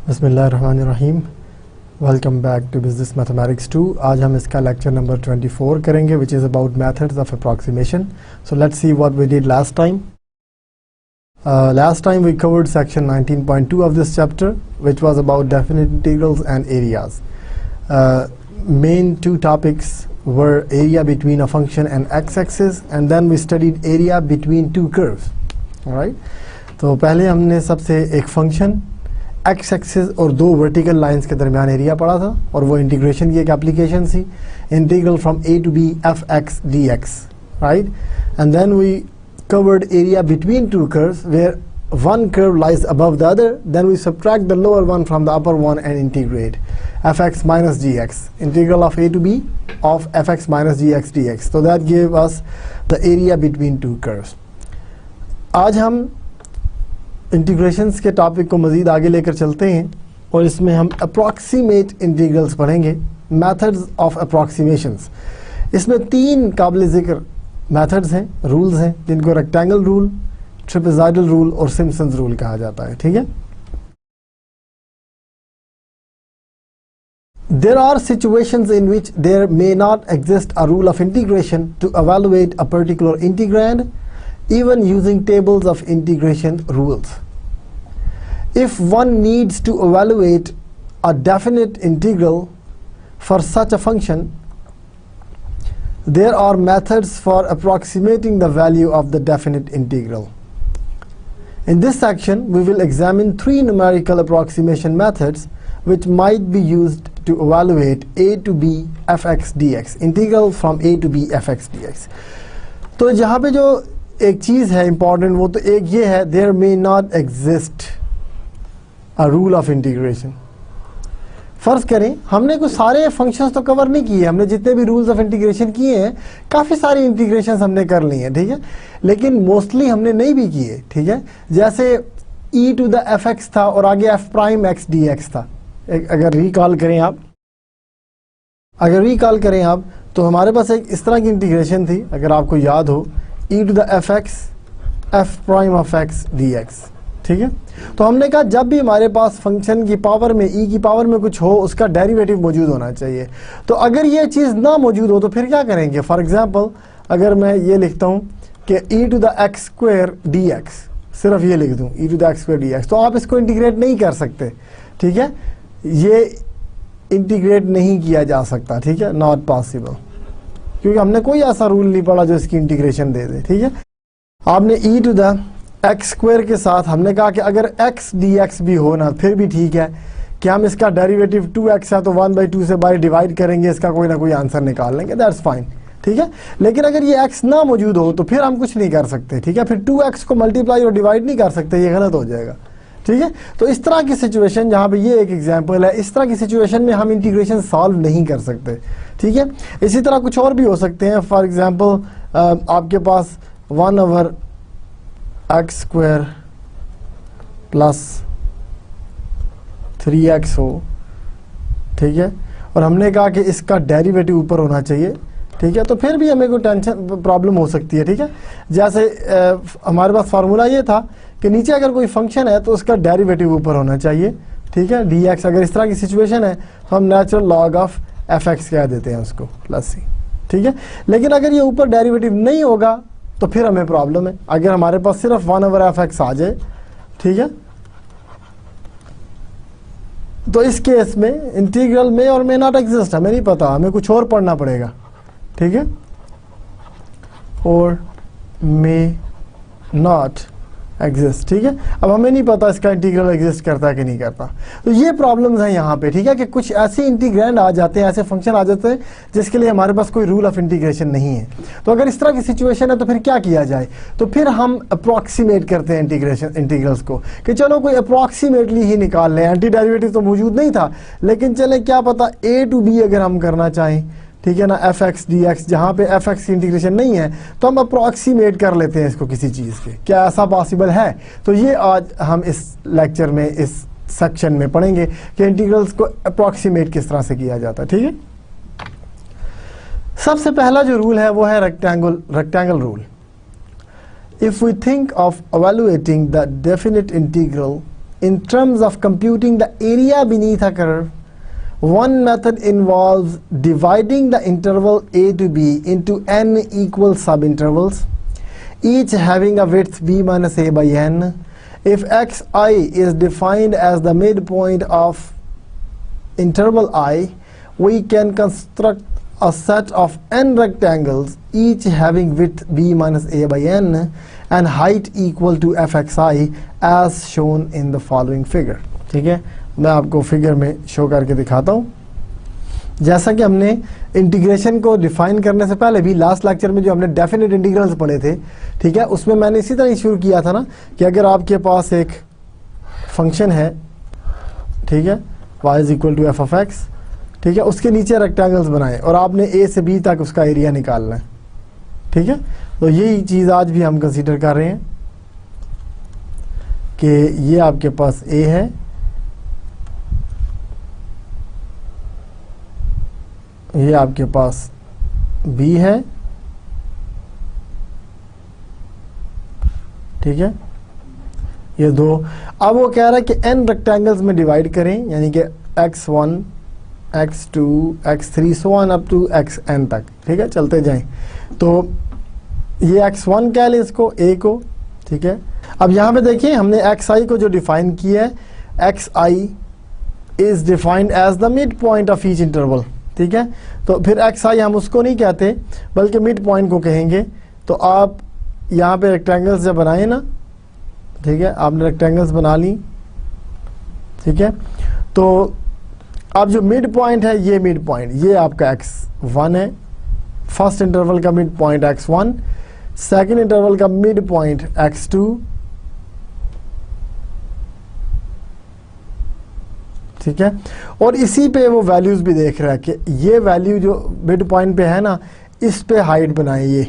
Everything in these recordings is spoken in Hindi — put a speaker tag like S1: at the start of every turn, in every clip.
S1: बिस्मिल्लाहिर्रहमानिर्रहीम। Welcome back to business mathematics 2। आज हम इसका लेक्चर नंबर 24 करेंगे which is about methods of approximation. So let's see what we did last time. Last time we covered section 19.2 of this chapter, which was about definite integrals and areas. Main two topics were area between a function and x-axis, and then we studied area between two curves. All right. तो पहले हमने सबसे एक फंक्शन एक्स एक्सिस और दो वर्टिकल लाइंस के दरमियान एरिया पढ़ा था, और वो इंटीग्रेशन की एक एप्लीकेशन थी, integral from a to b f x d x, right. And then we covered area between two curves where one curve lies above the other. Then we subtract the lower one from the upper one and integrate fx minus gx, integral of a to b of fx minus gx dx. So that gave us the area between two curves. आज हम इंटीग्रेशंस के टॉपिक को मज़ीद आगे लेकर चलते हैं और इसमें हम अप्रॉक्सीमेट इंटीग्रल्स पढ़ेंगे, मेथड्स ऑफ अप्रॉक्सीमेशंस। इसमें तीन काबिल ज़िक्र मेथड्स हैं, रूल्स हैं, जिनको रेक्टेंगल रूल, ट्रेपेज़ॉइडल रूल और सिम्पसन्स रूल कहा जाता है। ठीक है। There are situations in which there may not exist a rule of integration to evaluate a particular integrand, even using tables of integration rules. If one needs to evaluate a definite integral for such a function, there are methods for approximating the value of the definite integral. In this section, we will examine three numerical approximation methods which might be used to evaluate a to b fx dx, integral from a to b fx dx. तो यहाँ पे जो एक चीज़ है इम्पॉर्टेंट, वो तो एक ये है, there may not exist a rule of integration. फ़र्ज़ करें हमने कुछ सारे फंक्शंस तो कवर नहीं किए, हमने जितने भी रूल्स ऑफ इंटीग्रेशन किए हैं, काफ़ी सारी इंटीग्रेशंस हमने कर ली हैं, ठीक है, लेकिन मोस्टली हमने नहीं भी किए। ठीक है। जैसे e to the f x था और आगे f prime x d x था। अगर रिकॉल करें आप तो हमारे पास एक इस तरह की इंटीग्रेशन थी, अगर आपको याद हो, e to the f x f prime of x d x. ठीक है। तो हमने कहा जब भी हमारे पास फंक्शन की पावर में, ई की पावर में कुछ हो, उसका डेरिवेटिव मौजूद होना चाहिए। तो अगर ये चीज़ ना मौजूद हो तो फिर क्या करेंगे? फॉर एग्जांपल अगर मैं ये लिखता हूँ कि e to the x square d x, सिर्फ ये लिख दूँ e to the x square d x, तो आप इसको इंटीग्रेट नहीं कर सकते। ठीक है। ये इंटीग्रेट नहीं किया जा सकता। ठीक है, नॉट पॉसिबल, क्योंकि हमने कोई ऐसा रूल नहीं पढ़ा जो इसकी इंटीग्रेशन दे दे। ठीक है। आपने ई टू द एक्स स्क्वायर के साथ हमने कहा कि अगर एक्स डी एक्स भी हो ना फिर भी ठीक है, कि हम इसका डेरिवेटिव 2x है तो 1/2 से बाय डिवाइड करेंगे, इसका कोई ना कोई आंसर निकाल लेंगे, दैट्स फाइन। ठीक है। लेकिन अगर ये x ना मौजूद हो तो फिर हम कुछ नहीं कर सकते। ठीक है। फिर 2x को मल्टीप्लाई और डिवाइड नहीं कर सकते, ये गलत हो जाएगा। ठीक है। तो इस तरह की सिचुएशन, जहाँ पे ये एक एग्जाम्पल है, इस तरह की सिचुएशन में हम इंटीग्रेशन सॉल्व नहीं कर सकते। ठीक है। इसी तरह कुछ और भी हो सकते हैं। फॉर एग्जाम्पल आपके पास 1/x स्क्वायर प्लस 3x हो। ठीक है। और हमने कहा कि इसका डेरिवेटिव ऊपर होना चाहिए। ठीक है। तो फिर भी हमें कोई टेंशन प्रॉब्लम हो सकती है। ठीक है। जैसे हमारे पास फार्मूला ये था कि नीचे अगर कोई फंक्शन है तो उसका डेरिवेटिव ऊपर होना चाहिए। ठीक है, dx। अगर इस तरह की सिचुएशन है तो हम नेचुरल लॉग ऑफ fx कह देते हैं उसको, प्लस c। ठीक है। लेकिन अगर ये ऊपर डेरिवेटिव नहीं होगा तो फिर हमें प्रॉब्लम है। अगर हमारे पास सिर्फ 1/fx आ जाए, ठीक है, तो इस केस में इंटीग्रल में और मे नॉट एग्जिस्ट, हमें नहीं पता, हमें कुछ और पढ़ना पड़ेगा। ठीक है। और मे नॉट एग्जिस्ट। ठीक है। अब हमें नहीं पता इसका इंटीग्रल एग्जिस्ट करता है कि नहीं करता। तो ये प्रॉब्लम्स हैं यहाँ पे। ठीक है, कि कुछ ऐसे इंटीग्रैंड आ जाते हैं, ऐसे फंक्शन आ जाते हैं जिसके लिए हमारे पास कोई रूल ऑफ इंटीग्रेशन नहीं है। तो अगर इस तरह की सिचुएशन है तो फिर क्या किया जाए? तो फिर हम अप्रॉक्सीमेट करते हैं इंटीग्रल्स को, कि चलो कोई अप्रॉक्सीमेटली ही निकाल लें। एंटी डेरिवेटिव तो मौजूद नहीं था, लेकिन चले क्या पता ए टू बी अगर हम करना चाहें, ठीक है ना, एफ एक्स डी एक्स, जहाँ पे एफ एक्स की इंटीग्रेशन नहीं है तो हम अप्रॉक्सीमेट कर लेते हैं इसको किसी चीज़ के। क्या ऐसा पॉसिबल है? तो ये आज हम इस लेक्चर में, इस सेक्शन में पढ़ेंगे कि इंटीग्रल्स को अप्रॉक्सीमेट किस तरह से किया जाता है। ठीक है। सबसे पहला जो रूल है वो है rectangle rule. If we think of evaluating the definite integral in terms of computing the area beneath a curve, one method involves dividing the interval a to b into n equal subintervals, each having a width b minus a by n. If xi is defined as the midpoint of interval I, we can construct a set of n rectangles, each having width b minus a by n and height equal to fxi as shown in the following figure. ठीक है, मैं आपको फिगर में शो करके दिखाता हूँ. जैसा कि हमने इंटीग्रेशन को डिफाइन करने से पहले भी लास्ट लेक्चर में जो हमने डेफिनेट इंटीग्रल्स पढ़े थे, ठीक है, उसमें मैंने इसी तरह शुरू किया था ना कि अगर आपके पास एक फंक्शन है, ठीक है, y is equal to f of x, ठीक है, उसके नीचे रेक्टेंगल्स बनाए और आपने ए से बी तक उसका एरिया निकालना है. ठीक है, तो यही चीज़ आज भी हम कंसीडर कर रहे हैं कि ये आपके पास ए है, ये आपके पास बी है, ठीक है, ये दो. अब वो कह रहा है कि एन रेक्टेंगल्स में डिवाइड करें, यानी कि x1 x2 x3 so on up to xn तक. ठीक है, चलते जाएं. तो ये x1 कह लें इसको, a को. ठीक है, अब यहाँ पे देखिए हमने xi को जो डिफाइन किया है, xi is defined as the mid point of each interval. ठीक है, तो फिर xi हम उसको नहीं कहते बल्कि मिड पॉइंट को कहेंगे. तो आप यहाँ पे रेक्टेंगल्स जब बनाए ना, ठीक है, आपने रेक्टेंगल्स बना ली. ठीक है, तो अब जो मिड पॉइंट है, ये मिड पॉइंट ये आपका x1 है, फर्स्ट इंटरवल का mid point x1, second interval का मिड पॉइंट x2, ठीक है, और इसी पे वो वैल्यूज भी देख रहा है कि ये वैल्यू जो मिड पॉइंट पे है ना, इस पे हाइट बनाए ये.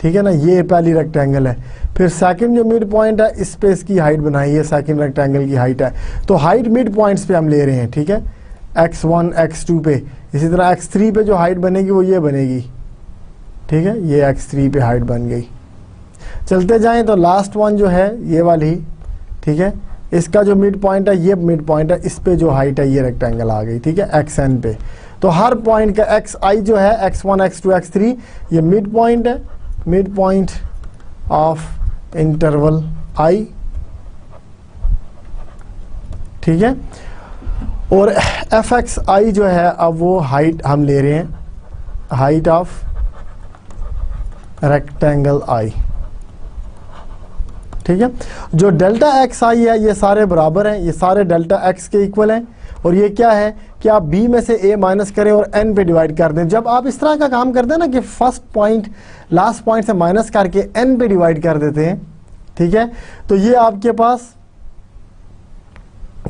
S1: ठीक है ना, ये पहली रेक्टेंगल है. फिर सेकंड जो मिड पॉइंट है, इस पे इसकी हाइट बनाई है, सेकंड रेक्टेंगल की हाइट है. तो हाइट मिड पॉइंट्स पे हम ले रहे हैं. ठीक है, x1 x2 पे. इसी तरह x3 पे जो हाइट बनेगी वो ये बनेगी. ठीक है, ये x3 पे हाइट बन गई. चलते जाएं तो लास्ट वन जो है ये वाली, ठीक है, इसका जो मिड पॉइंट है, ये मिड पॉइंट है, इस पे जो हाइट है ये रेक्टेंगल आ गई. ठीक है, xn पे. तो हर पॉइंट का xi जो है, x1 x2 x3, ये मिड पॉइंट है, mid point of interval i. ठीक है, और fxi जो है, अब वो हाइट हम ले रहे हैं, हाइट ऑफ रेक्टेंगल i. ठीक है, जो डेल्टा xi है ये सारे बराबर हैं, ये सारे डेल्टा x के इक्वल हैं. और ये क्या है कि आप b में से a माइनस करें और n पे डिवाइड कर दें. जब आप इस तरह का काम करते हैं ना कि फर्स्ट पॉइंट लास्ट पॉइंट से माइनस करके n पे डिवाइड कर देते हैं, ठीक है, तो ये आपके पास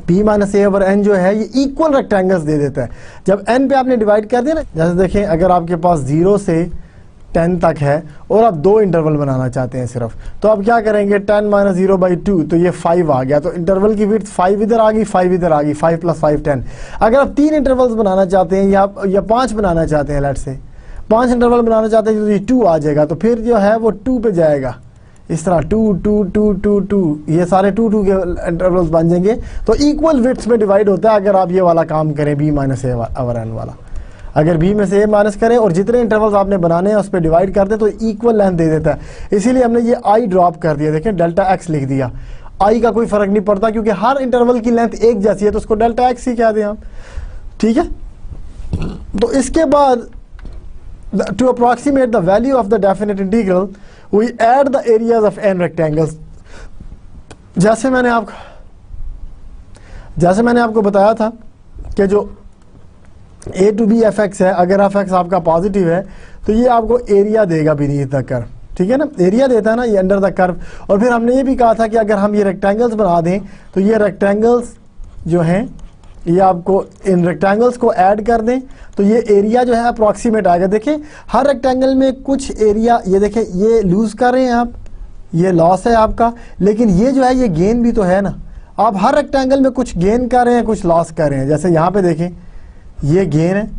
S1: b माइनस ए ओवर n जो है ये इक्वल रेक्टेंगल्स दे देता है. जब n पे आपने डिवाइड कर दिया ना, जैसे देखें अगर आपके पास 0 से 10 तक है और आप दो इंटरवल बनाना चाहते हैं सिर्फ, तो आप क्या करेंगे, 10 माइनस 0 बाई 2, तो ये 5 आ गया. तो इंटरवल की विड्थ 5 इधर आ गई, 5 इधर आ गई, 5 प्लस 5 10. अगर आप 3 इंटरवल्स बनाना चाहते हैं या 5 बनाना चाहते हैं, लेट्स से 5 इंटरवल बनाना चाहते हैं, तो ये 2 आ जाएगा. तो फिर जो है वो 2 पे जाएगा, इस तरह 2 2 2 2 2, ये सारे 2 2 के इंटरवल्स बन जाएंगे. तो इक्वल विड्थ्स में डिवाइड होता है अगर आप ये वाला काम करें, b माइनस ए ओवर n वाला. अगर b में से a माइनस करें और जितने इंटरवल्स आपने बनाने हैं उस पर डिवाइड कर दें तो इक्वल लेंथ दे देता है. इसीलिए हमने ये i ड्रॉप कर दिया. देखें डेल्टा x लिख दिया. i का कोई फर्क नहीं पड़ता क्योंकि हर इंटरवल की लेंथ एक जैसी है, तो उसको डेल्टा x ही कह दें आप. ठीक है, तो इसके बाद to approximate the value of the definite integral we add the areas of n rectangles. जैसे मैंने आपको बताया था कि जो a to b f x है, अगर एफ एक्स आपका पॉजिटिव है तो ये आपको एरिया देगा बीनीथ द कर्व. ठीक है ना, एरिया देता है ना ये अंडर द कर्व. और फिर हमने ये भी कहा था कि अगर हम ये रेक्टेंगल्स बना दें तो ये रेक्टेंगल्स जो हैं ये आपको इन रेक्टेंगल्स को ऐड कर दें तो ये एरिया जो है अप्रॉक्सीमेट आएगा. देखें हर रेक्टेंगल में कुछ एरिया, ये देखें ये लूज कर रहे हैं आप, ये लॉस है आपका, लेकिन ये जो है ये गेन भी तो है ना. आप हर रेक्टेंगल में कुछ गेन कर रहे हैं, कुछ लॉस कर रहे हैं. जैसे यहाँ पे देखें ये गेन है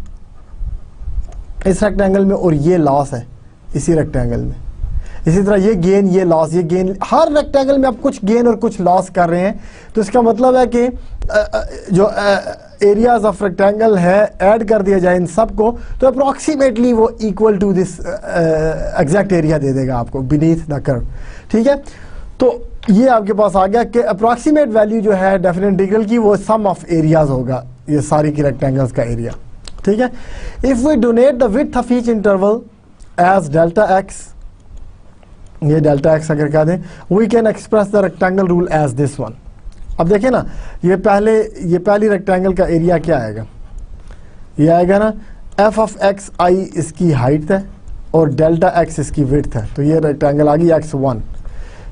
S1: इस रेक्टेंगल में और ये लॉस है इसी रेक्टेंगल में. इसी तरह ये गेन, ये लॉस, ये गेन, हर रेक्टेंगल में आप कुछ गेन और कुछ लॉस कर रहे हैं। तो इसका मतलब है कि जो एरियाज ऑफ रेक्टेंगल है ऐड कर दिया जाए इन सब को, तो अप्रॉक्सीमेटली वो equal to this exact area दे देगा आपको बीनीथ द कर्व। ठीक है, तो ये आपके पास आ गया कि अप्रॉक्सीमेट वैल्यू जो है डेफिनेट इंटीग्रल की वो सम ऑफ एरियाज होगा, ये सारी की रेक्टेंगल्स का एरिया। ठीक है, if we donate the width of each interval as delta x, ये डेल्टा एक्स अगर कह दें, we can express the rectangle rule as this one. अब देखें ना, ये पहली रेक्टेंगल का एरिया क्या आएगा, ये आएगा ना एफ ऑफ एक्स आई इसकी हाइट है और डेल्टा एक्स इसकी विड्थ है, तो ये रेक्टेंगल आ गई x1।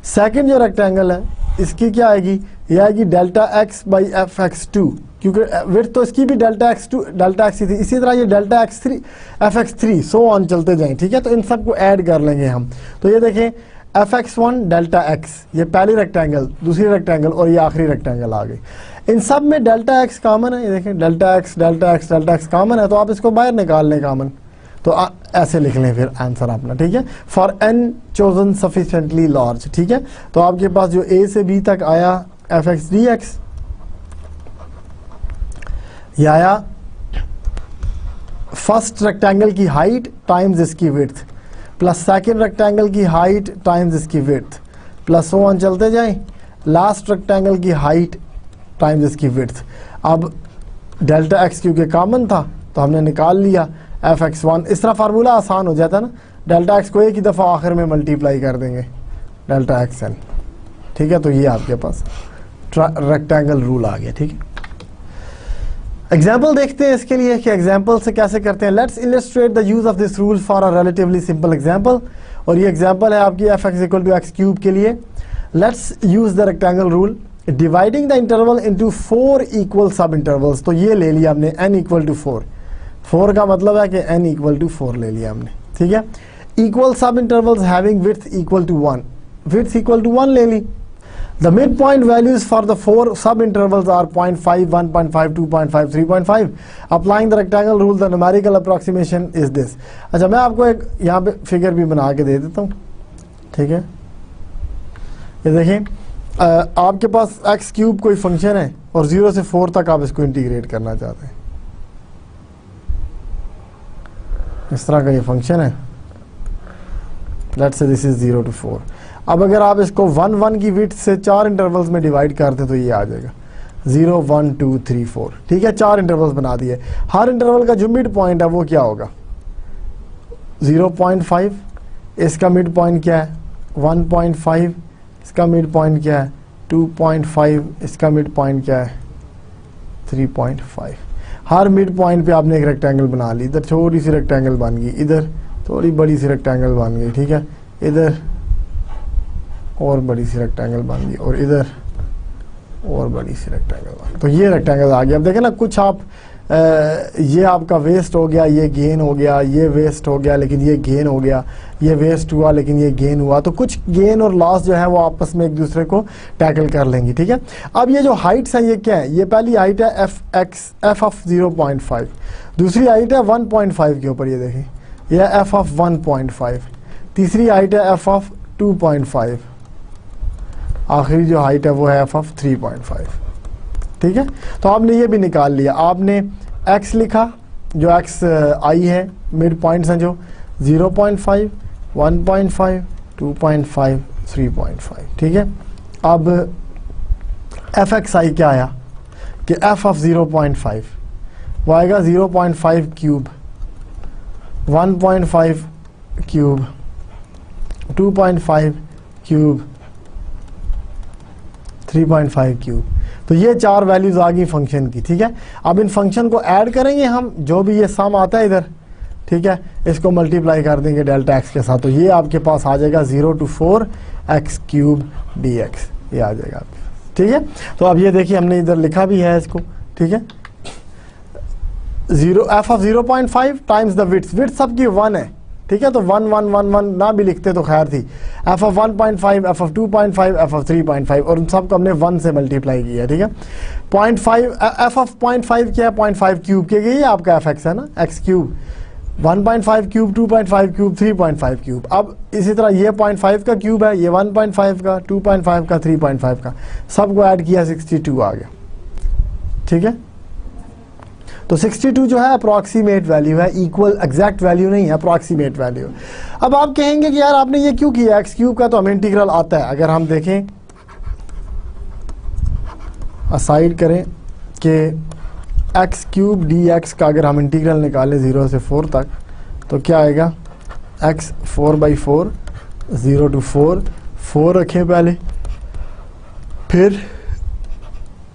S1: सेकंड जो रेक्टेंगल है इसकी क्या आएगी, ये आएगी delta x by f x two, क्योंकि विड्थ तो इसकी भी डेल्टा एक्स ही थी। इसी तरह ये delta x three F x three so on चलते जाएं। ठीक है, तो इन सबको ऐड कर लेंगे हम। तो ये देखें F x one delta x, ये पहली रेक्टेंगल, दूसरी रेक्टेंगल और ये आखिरी रेक्टेंगल आ गई। इन सब में डेल्टा एक्स कॉमन है, ये देखें डेल्टा एक्स कॉमन है, तो आप इसको बाहर निकाल लें कॉमन, तो ऐसे लिख लें फिर आंसर अपना। ठीक है, for n chosen sufficiently large. ठीक है, तो आपके पास जो ए से बी तक आया एफ एक्स डी एक्स, ये आया फर्स्ट रेक्टेंगल की हाइट टाइम्स इसकी विड्थ प्लस सेकंड रेक्टेंगल की हाइट टाइम्स इसकी विड्थ प्लस सो ऑन चलते जाएं, लास्ट रेक्टेंगल की हाइट टाइम्स इसकी विड्थ। अब डेल्टा एक्स क्योंकि कॉमन था तो हमने निकाल लिया एफ एक्स वन। इस तरह फार्मूला आसान हो जाता है ना, डेल्टा एक्स को एक ही दफ़ा आखिर में मल्टीप्लाई कर देंगे डेल्टा एक्स एन। ठीक है, तो ये आपके पास रेक्टेंगल रूल आ गया। ठीक है, एग्जाम्पल देखते हैं इसके लिए कि एग्जाम्पल से कैसे करते हैं। Let's illustrate the use of this rule for a relatively simple example, और ये एग्जाम्पल है आपकी f x equal to x cube के लिए। Let's use the rectangle rule dividing the interval into 4 equal subintervals. तो ये ले लिया हमने n इक्वल टू 4 का मतलब है कि n इक्वल टू 4 ले लिया हमने। ठीक है, equal subintervals having width equal to 1, width equal to 1 ले ली। The midpoint values for the 4 sub-intervals are 0.5, 1.5, 2.5, 3.5. Applying the rectangle rule, the numerical approximation is this. अच्छा, मैं आपको एक यहाँ पे फिगर भी बना के दे देता हूँ। ठीक है, ये देखें आपके पास एक्स क्यूब कोई फंक्शन है और 0 से 4 तक आप इसको इंटीग्रेट करना चाहते हैं। इस तरह का ये फंक्शन है, let's say this is 0 to 4। अब अगर आप इसको 1 1 की विड्थ से 4 इंटरवल्स में डिवाइड करते तो ये आ जाएगा 0 1 2 3 4। ठीक है, 4 इंटरवल्स बना दिए। हर इंटरवल का जो मिड पॉइंट है वो क्या होगा 0.5, इसका मिड पॉइंट क्या है 1.5, इसका मिड पॉइंट क्या है 2.5, इसका मिड पॉइंट क्या है 3.5। हर मिड पॉइंट पे आपने एक रेक्टेंगल बना ली, इधर छोटी सी रेक्टेंगल बन गई, इधर थोड़ी बड़ी सी रेक्टेंगल बन गई। ठीक है, इधर और बड़ी सी रेक्टेंगल बन गई और इधर और बड़ी सी रेक्टेंगल बन गई। तो ये रेक्टेंगल आ गया। अब देखें ना, कुछ आप ये आपका वेस्ट हो गया, ये गेन हो गया, ये वेस्ट हो गया लेकिन ये गेन हो गया, ये वेस्ट हुआ लेकिन ये गेन हुआ। तो कुछ गेन और लॉस जो है वो आपस में एक दूसरे को टैकल कर लेंगी। ठीक है, अब ये जो हाइट्स हैं ये क्या है, ये पहली हाइट है एफ ऑफ 0.5, दूसरी हाइट है 1.5 के ऊपर, ये देखें यह एफ ऑफ 1.5, तीसरी हाइट है एफ ऑफ 2.5, आखिरी जो हाइट है वो है एफ ऑफ 3.5। ठीक है, तो आपने ये भी निकाल लिया। आपने x लिखा जो x आई है, मिड पॉइंट्स हैं जो 0.5, 1.5, 2.5, 3.5। ठीक है, अब एफ एक्स आई क्या आया कि एफ ऑफ 0.5 वो आएगा 0.5 क्यूब, 1.5 क्यूब, 2.5 क्यूब, 3.5 क्यूब। तो ये 4 वैल्यूज आ गई फंक्शन की। ठीक है, अब इन फंक्शन को ऐड करेंगे हम, जो भी ये सम आता है इधर, ठीक है, इसको मल्टीप्लाई कर देंगे डेल्टा एक्स के साथ, तो ये आपके पास आ जाएगा 0 to 4 x cube D x, ये आ जाएगा आपके पास। ठीक है, तो अब ये देखिए हमने इधर लिखा भी है इसको। ठीक है, F of 0.5 times the width सबकी 1 है। ठीक है, तो 1 1 1 1 ना भी लिखते तो खैर थी। F of 1.5, F of 2.5, F of 3.5 और उन सब को हमने 1 से मल्टीप्लाई किया। ठीक है, 0.5 एफ ऑफ 0.5 क्या है 0.5 क्यूब के, ये आपका एफ एक्स है ना, x cube 1.5 cube, 2.5 cube, 3.5 cube. अब इसी तरह ये 0.5 का क्यूब है, ये 1.5 का, 2.5 का, 3.5 का, सबको ऐड किया 62 आ गया। ठीक है, तो 62 जो है अप्रॉक्सीमेट वैल्यू है, इक्वल एग्जैक्ट वैल्यू नहीं है, अप्रॉक्सीमेट वैल्यू। अब आप कहेंगे कि यार आपने ये क्यों किया, एक्स क्यूब का तो हमें इंटीग्रल आता है। अगर हम देखें, असाइड करें कि एक्स क्यूब डी एक्स का अगर हम इंटीग्रल निकालें 0 से 4 तक, तो क्या आएगा, एक्स 4/4, 0 to 4, 4 रखें पहले, फिर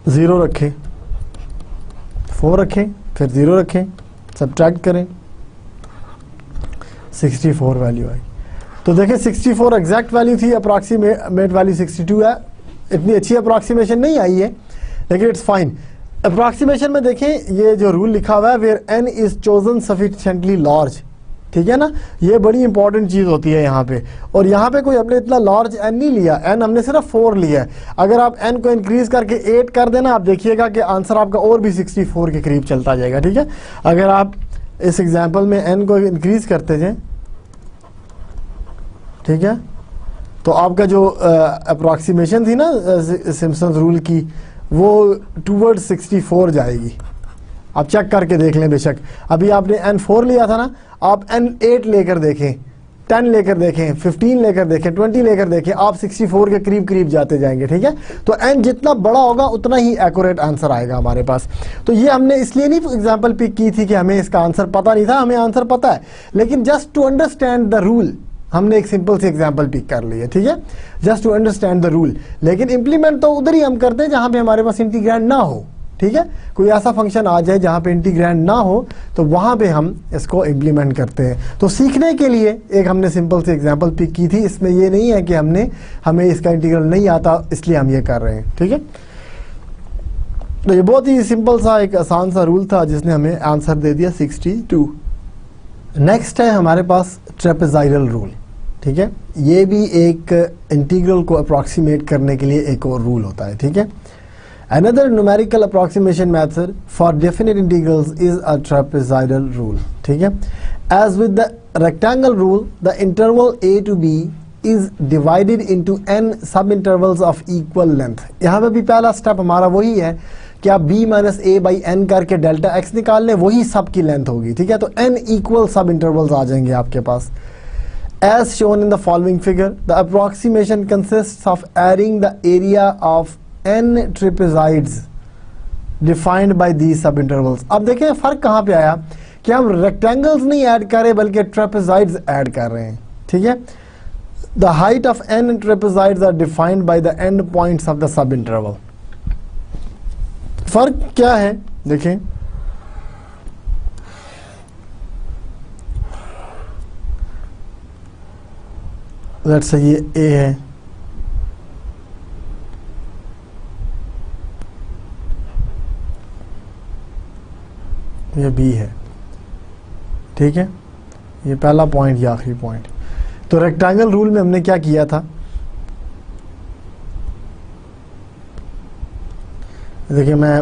S1: 0 रखें, 4 रखें, फिर 0 रखें, सब्ट्रैक्ट करें, 64 वैल्यू आई। तो देखें 64 एग्जैक्ट वैल्यू थी, अप्रॉक्सीमेट वैल्यू 62 है। इतनी अच्छी अप्रॉक्सीमेशन नहीं आई है, लेकिन इट्स फाइन। अप्रॉक्सीमेशन में देखें, ये जो रूल लिखा हुआ है, where n is chosen sufficiently large, ठीक है ना, ये बड़ी इंपॉर्टेंट चीज़ होती है यहाँ पे। और यहाँ पे कोई हमने इतना लार्ज एन नहीं लिया, एन हमने सिर्फ 4 लिया है। अगर आप एन को इंक्रीज करके 8 कर देना, आप देखिएगा कि आंसर आपका और भी 64 के करीब चलता जाएगा। ठीक है, अगर आप इस एग्जाम्पल में एन को इंक्रीज करते जाएं, ठीक है, तो आपका जो अप्रॉक्सीमेशन थी ना सिम्पसन्स रूल की, वो टूवर्ड्स 64 जाएगी। आप चेक करके देख लें, बेशक अभी आपने N4 लिया था ना, आप N8 लेकर देखें, 10 लेकर देखें, 15 लेकर देखें, 20 लेकर देखें, आप 64 के करीब करीब जाते जाएंगे। ठीक है, तो N जितना बड़ा होगा उतना ही एक्यूरेट आंसर आएगा हमारे पास। तो ये हमने इसलिए नहीं एग्जांपल पिक की थी कि हमें इसका आंसर पता नहीं था, हमें आंसर पता है, लेकिन just to understand the rule हमने एक सिंपल सी एग्जांपल पिक कर ली है। ठीक है, just to understand the rule. लेकिन इंप्लीमेंट तो उधर ही हम करते हैं जहां पे हमारे पास इंटीग्रैंड ना हो। ठीक है, कोई ऐसा फंक्शन आ जाए जहां पे इंटीग्रैंड ना हो, तो वहां पे हम इसको इम्प्लीमेंट करते हैं। तो सीखने के लिए एक हमने सिंपल सी एग्जांपल पिक की थी, इसमें ये नहीं है कि हमें इसका इंटीग्रल नहीं आता इसलिए हम ये कर रहे हैं। ठीक है, तो ये बहुत ही सिंपल सा एक आसान सा रूल था जिसने हमें आंसर दे दिया 62। नेक्स्ट है हमारे पास ट्रेपेजाइडल रूल। ठीक है, ये भी एक इंटीग्रल को अप्रॉक्सीमेट करने के लिए एक और रूल होता है। ठीक है, another numerical approximation method for definite integrals is a trapezoidal rule. ठीक है, as with the rectangle rule, the interval a to b is divided into n subintervals of equal length. यहाँ पे भी पहला स्टेप हमारा वही है कि आप b minus a by n करके डेल्टा x निकाल लें, वही सब की लेंथ होगी। ठीक है, तो n इक्वल सब इंटरवल्स आ जाएंगे आपके पास। As shown in the following figure, the approximation consists of adding the area of n trapezoids defined by these subintervals. अब देखें फर्क कहाँ पे आया कि हम रेक्टेंगल्स नहीं ऐड कर रहे बल्कि ट्रेपेजॉइड्स ऐड कर रहे हैं। ठीक है, the height of n trapezoids are defined by the end points of the subinterval. फर्क क्या है देखें, लेट्स से ये a है, ये b है। ठीक है, ये पहला पॉइंट, ये आखिरी पॉइंट। तो रेक्टेंगल रूल में हमने क्या किया था, देखिए मैं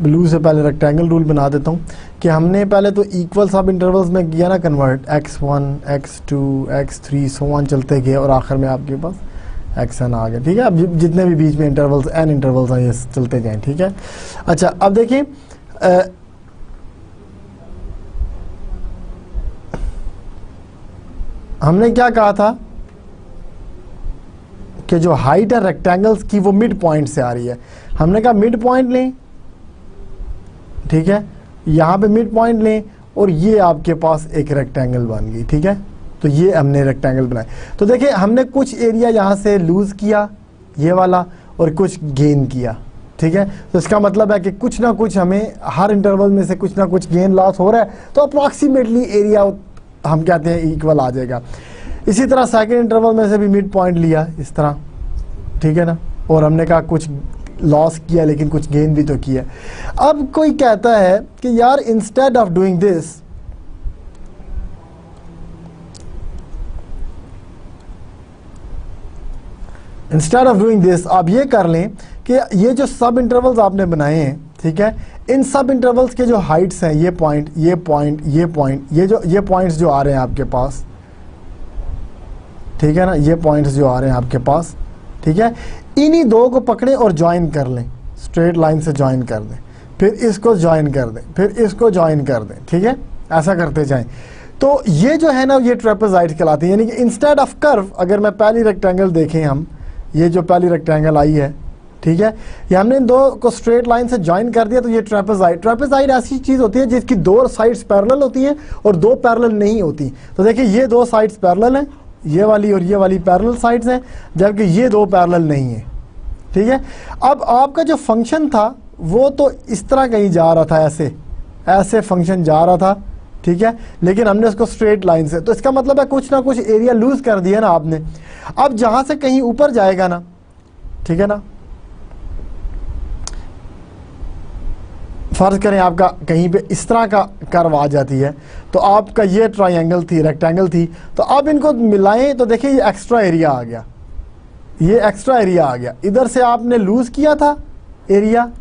S1: ब्लू से पहले रेक्टेंगल रूल बना देता हूँ कि हमने पहले तो इक्वल सब इंटरवल्स में किया ना convert, x1, x2, x3 so on चलते गए और आखिर में आपके पास xn आ गया। ठीक है, अब जितने भी बीच में इंटरवल्स n इंटरवल्स हैं ये चलते जाएं। ठीक है, अच्छा अब देखिए हमने क्या कहा था कि जो हाइट है रेक्टेंगल्स की वो मिड पॉइंट से आ रही है। हमने कहा मिड पॉइंट लें, ठीक है, यहाँ पे मिड पॉइंट लें और ये आपके पास एक रेक्टेंगल बन गई। ठीक है, तो ये हमने रेक्टेंगल बनाए। तो देखिए हमने कुछ एरिया यहाँ से लूज किया ये वाला और कुछ गेन किया। ठीक है, तो इसका मतलब है कि कुछ ना कुछ हमें हर इंटरवल में से कुछ ना कुछ गेन लॉस हो रहा है, तो अप्रॉक्सीमेटली एरिया हम कहते हैं इक्वल आ जाएगा। इसी तरह सेकंड इंटरवल में से भी मिड पॉइंट लिया इस तरह। ठीक है ना, और हमने कहा कुछ लॉस किया लेकिन कुछ गेन भी तो किया। अब कोई कहता है कि यार instead of doing this, instead of doing this आप ये कर लें कि ये जो सब इंटरवल्स आपने बनाए हैं, ठीक है, इन सब इंटरवल्स के जो हाइट्स हैं, ये पॉइंट, ये पॉइंट, ये पॉइंट, ये पॉइंट्स जो आ रहे हैं आपके पास, ठीक है ना, ये पॉइंट्स जो आ रहे हैं आपके पास, ठीक है, इन्हीं दो को पकड़ें और ज्वाइन कर लें, स्ट्रेट लाइन से ज्वाइन कर दें, फिर इसको ज्वाइन कर दें, फिर इसको ज्वाइन कर दें, ठीक है, ऐसा करते जाएं। तो ये जो है ना, ये ट्रेपेजॉइड कहलाती है। यानी कि इंस्टेड ऑफ कर्व, अगर मैं पहली रेक्टेंगल देखें हम, ये जो पहली रेक्टेंगल आई है, ठीक है, ये हमने इन दो को स्ट्रेट लाइन से ज्वाइन कर दिया, तो ये ट्रेपेजॉइड ऐसी चीज़ होती है जिसकी दो साइड्स पैरेलल होती हैं और दो पैरेलल नहीं होती। तो देखिए ये दो साइड्स पैरेलल हैं, ये वाली और ये वाली पैरेलल साइड्स हैं, जबकि ये दो पैरेलल नहीं है, ठीक है। अब आपका जो फंक्शन था वो तो इस तरह कहीं जा रहा था, ऐसे फंक्शन जा रहा था, ठीक है, लेकिन हमने उसको स्ट्रेट लाइन से, तो इसका मतलब है कुछ ना कुछ एरिया लूज कर दिया ना आपने। अब जहां से कहीं ऊपर जाएगा ना, ठीक है ना, फर्ज करें आपका कहीं पे इस तरह का कर्व आ जाती है, तो आपका ये ट्रायंगल थी, रेक्टेंगल थी, तो अब इनको मिलाएं तो देखिए ये एक्स्ट्रा एरिया आ गया, ये एक्स्ट्रा एरिया आ गया। इधर से आपने लूज किया था एरिया,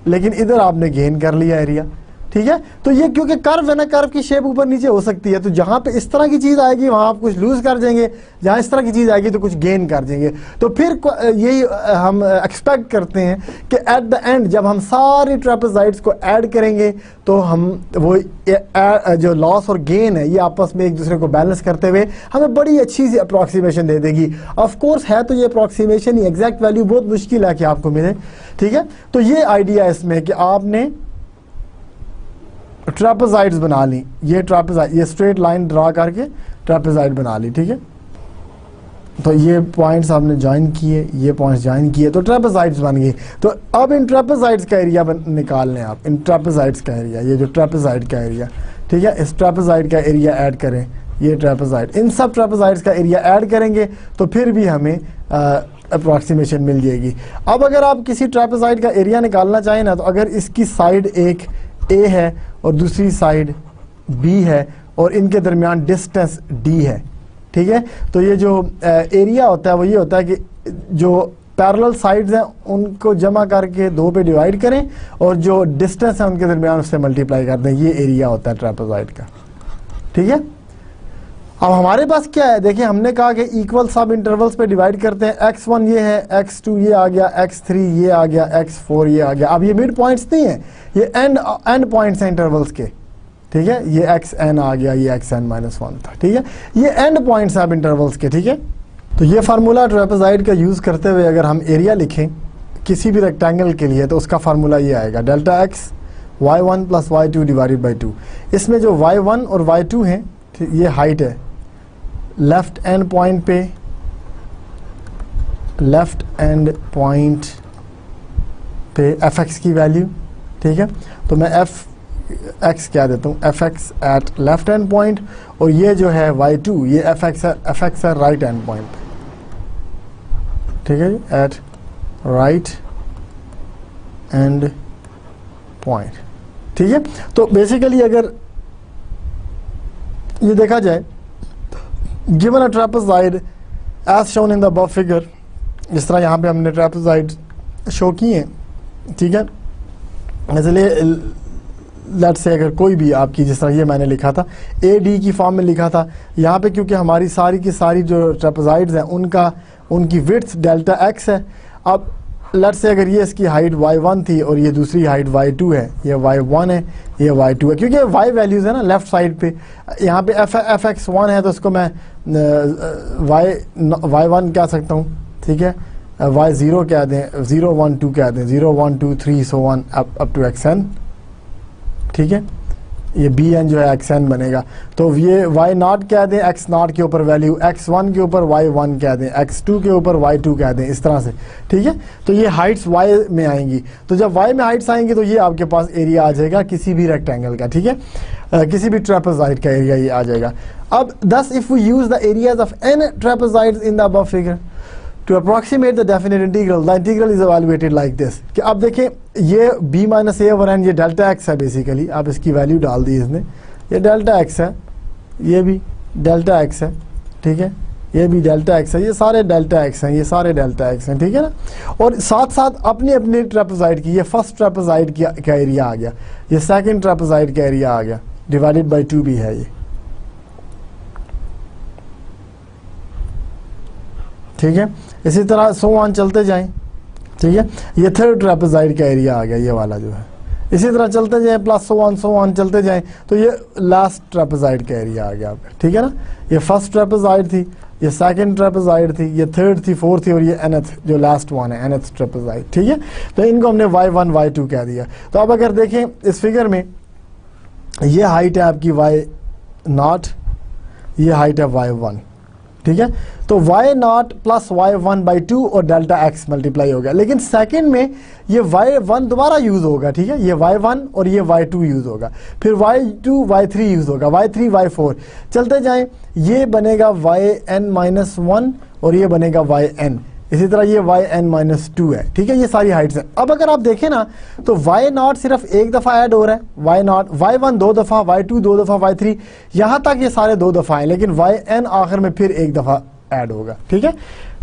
S1: लेकिन इधर आपने गेन कर लिया एरिया, ठीक है। तो ये क्योंकि कर्व है ना, कर्व की शेप ऊपर नीचे हो सकती है, तो जहां पे इस तरह की चीज आएगी वहां आप कुछ लूज कर देंगे, जहां इस तरह की चीज आएगी तो कुछ गेन कर देंगे। तो फिर यही हम एक्सपेक्ट करते हैं कि एट द एंड जब हम सारे ट्रेपेजॉइड्स को ऐड करेंगे तो हम वो जो लॉस और गेन है ये आपस में एक दूसरे को बैलेंस करते हुए हमें बड़ी अच्छी सी अप्रॉक्सीमेशन दे देगी। ऑफ कोर्स है तो ये अप्रॉक्सीमेशन ही, एग्जैक्ट वैल्यू बहुत मुश्किल है कि आपको मिले, ठीक है। तो ये आइडिया इसमें कि आपने ट्रेपेजॉइड्स बना ली, ये ट्रेपेजॉइड, ये स्ट्रेट लाइन ड्रा करके ट्रेपेजॉइड बना ली, ठीक है। तो ये पॉइंट्स आपने ज्वाइन किए, ये पॉइंट्स ज्वाइन किए, तो ट्रेपेजॉइड्स बन गई। तो अब इन ट्रेपेजॉइड्स का एरिया निकाल लें आप, इन ट्रेपेजॉइड्स का एरिया, ये जो ट्रेपेजॉइड का एरिया, ठीक है, इस ट्रेपेजॉइड का एरिया ऐड करें, ये ट्रेपेजॉइड, इन सब ट्रेपेजॉइड्स का एरिया ऐड करेंगे तो फिर भी हमें अप्रॉक्सीमेशन मिल जाएगी। अब अगर आप किसी ट्रेपेजॉइड का एरिया निकालना चाहें ना, तो अगर इसकी साइड एक ए है और दूसरी साइड बी है और इनके दरमियान डिस्टेंस डी है, ठीक है, तो ये जो एरिया होता है वो ये होता है कि जो पैरेलल साइड्स हैं उनको जमा करके दो पे डिवाइड करें और जो डिस्टेंस है उनके दरमियान उससे मल्टीप्लाई कर दें, ये एरिया होता है ट्रेपेजॉइड का, ठीक है। अब हमारे पास क्या है, देखिए हमने कहा कि इक्वल सब इंटरवल्स पे डिवाइड करते हैं, x1 ये है, x2 ये आ गया, x3 ये आ गया, x4 ये आ गया। अब ये मिड पॉइंट्स नहीं है, ये एंड पॉइंट्स हैं इंटरवल्स के, ठीक है, ये xn आ गया, ये xn-1 था, ठीक है, ये एंड पॉइंट्स हैं अब इंटरवल्स के, ठीक है। तो ये फार्मूला ट्रेपेजॉइड का यूज़ करते हुए अगर हम एरिया लिखें किसी भी रेक्टेंगल के लिए तो उसका फार्मूला ये आएगा, delta x y1 + y2 divided by 2। इसमें जो y1 और y2 हैं, ये हाइट है, लेफ्ट एंड पॉइंट पे, लेफ्ट एंड पॉइंट पे fx की वैल्यू, ठीक है, तो मैं fx क्या देता हूँ, fx at left end point, और ये जो है y2 ये fx है राइट एंड पॉइंट पे, ठीक है, एट राइट एंड पॉइंट, ठीक है। तो बेसिकली अगर ये देखा जाए, given a trapezoid as shown in the above figure, जिस तरह यहाँ पे हमने ट्रेपेजॉइड शो किए हैं, ठीक है, इसलिए लेट्स से अगर कोई भी आपकी, जिस तरह ये मैंने लिखा था ए डी की फॉर्म में लिखा था, यहाँ पे क्योंकि हमारी सारी की सारी जो ट्रेपेजॉइड्स हैं उनकी विड्थ डेल्टा एक्स है। अब लेट्स से अगर ये इसकी हाइट y1 थी और ये दूसरी हाइट y2 है, ये y1 है, ये y2 है, क्योंकि y वैल्यूज़ है ना लेफ्ट साइड पे, यहाँ पे fx1 है तो उसको मैं y1 कह सकता हूँ, ठीक है, y0 कह दें, 0 1 2 कह दें, 0 1 2 3 so on up to xn, ठीक है, ये bn जो है xn बनेगा। तो ये y0 कह दें x0 के ऊपर वैल्यू, x1 के ऊपर y1 कह दें, x2 के ऊपर y2 कह दें, इस तरह से, ठीक है। तो ये हाइट्स y में आएंगी, तो जब y में हाइट्स आएंगी तो ये आपके पास एरिया आ जाएगा किसी भी रेक्टेंगल का, ठीक है, किसी भी ट्रेपेजॉइड का एरिया ये आ जाएगा। अब thus if we use the areas of n trapezoids in the above figure to approximate the definite integral, the integral is evaluated like this, कि अब देखें ये b माइनस ए ओवर एन, ये डेल्टा एक्स है बेसिकली, आप इसकी वैल्यू डाल दी इसने, ये डेल्टा एक्स है, ये भी डेल्टा एक्स है, ठीक है, ये भी डेल्टा एक्स है, ये सारे डेल्टा एक्स हैं, ये सारे डेल्टा एक्स हैं, ठीक है ना। और साथ साथ अपनी अपनी ट्रेपेजॉइड की, ये फर्स्ट ट्रेपेजॉइड का एरिया आ गया, ये सेकंड ट्रेपेजॉइड का एरिया आ गया, डिवाइडेड बाय 2 भी है ये, ठीक है। इसी तरह सो ऑन चलते जाएं, ठीक है। ये थर्ड ट्रेपेजॉइड का एरिया आ गया, ये वाला जो है। इसी तरह चलते जाएं, प्लस सो ऑन चलते जाएं, तो ये लास्ट ट्रेपेजॉइड का एरिया आ गया, ठीक है ना। ये फर्स्ट ट्रेपेजॉइड थी, ये सेकंड ट्रेपेजॉइड थी, ये थर्ड थी, फोर्थ थी, और ये nth जो लास्ट वन है, nth ट्रेपेजॉइड, ठीक है। तो इनको हमने y1 y2 कह दिया। तो अब अगर देखें इस फिगर में, ये हाइट है आपकी y0, ये हाइट है y1, ठीक है। तो y0 प्लस y1/2 और डेल्टा x मल्टीप्लाई हो गया। लेकिन सेकंड में ये y1 दोबारा यूज होगा, ठीक है। ये y1 और ये y2 यूज होगा, फिर y2 y3 यूज होगा, y3 y4 चलते जाएं, ये बनेगा yn-1 और ये बनेगा yn। इसी तरह ये yn-2 है, ठीक है। ये सारी हाइट्स हैं। अब अगर आप देखें ना, तो y0 सिर्फ एक दफ़ा ऐड हो रहा है, y0 y1 2 दफ़ा, y2 2 दफ़ा, y3 यहाँ तक ये सारे 2 दफ़ा हैं, लेकिन yn आखिर में फिर एक दफ़ा ऐड होगा, ठीक है।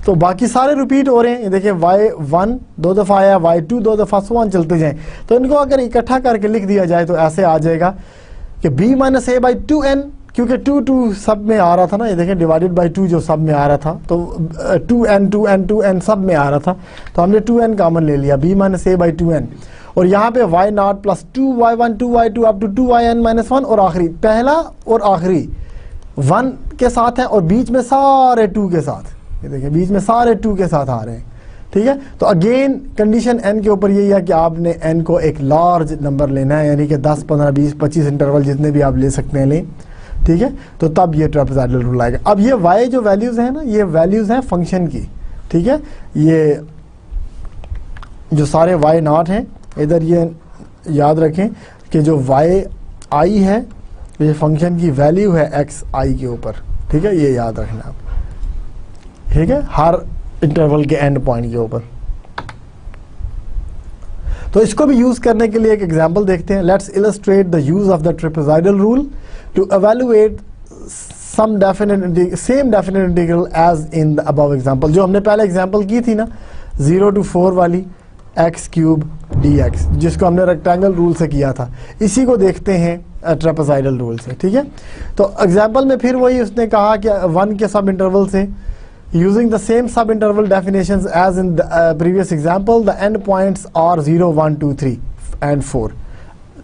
S1: तो बाकी सारे रिपीट हो रहे हैं। ये देखिए y1 2 दफ़ा आया, y2 2 दफ़ा, सो ऑन चलते जाएं। तो इनको अगर इकट्ठा करके लिख दिया जाए तो ऐसे आ जाएगा कि b-a/2n, क्योंकि 2 सब में आ रहा था ना, ये देखें डिवाइडेड बाय 2 जो सब में आ रहा था, तो 2n सब में आ रहा था, तो हमने 2n कॉमन ले लिया, b-a/2n। और यहाँ पे y0 plus 2y1 2y2 up to 2yn-1 और आखिरी, पहला और आखिरी 1 के साथ है और बीच में सारे 2 के साथ, ये देखिए बीच में सारे 2 के साथ आ रहे हैं, ठीक है। तो अगेन कंडीशन n के ऊपर यही है कि आपने n को एक लार्ज नंबर लेना है, यानी कि 10 15 20 25 इंटरवल जितने भी आप ले सकते हैं लें, ठीक है। तो तब ये ट्रेपेजॉइडल रूल आएगा। अब ये y जो वैल्यूज है ना, ये वैल्यूज हैं फंक्शन की, ठीक है। ये जो सारे y0 हैं, इधर ये याद रखें कि जो yi है ये फंक्शन की वैल्यू है xi के ऊपर, ठीक है। ये याद रखना आप, ठीक है, हर इंटरवल के एंड पॉइंट के ऊपर। तो इसको भी यूज करने के लिए एक एग्जांपल देखते हैं। Let's illustrate the use of the trapezoidal rule to evaluate some same definite integral as in the above example. जो हमने पहले एग्जांपल की थी ना 0 to 4 वाली, x³ dx, जिसको हमने रेक्टेंगल रूल से किया था, इसी को देखते हैं ट्रेपेजॉइडल रूल से, ठीक है। तो एग्जांपल में फिर वही उसने कहा कि 1 के सब इंटरवल से, using the same sub-interval definitions as in the previous example, the end points are 0 1 2 3 and 4,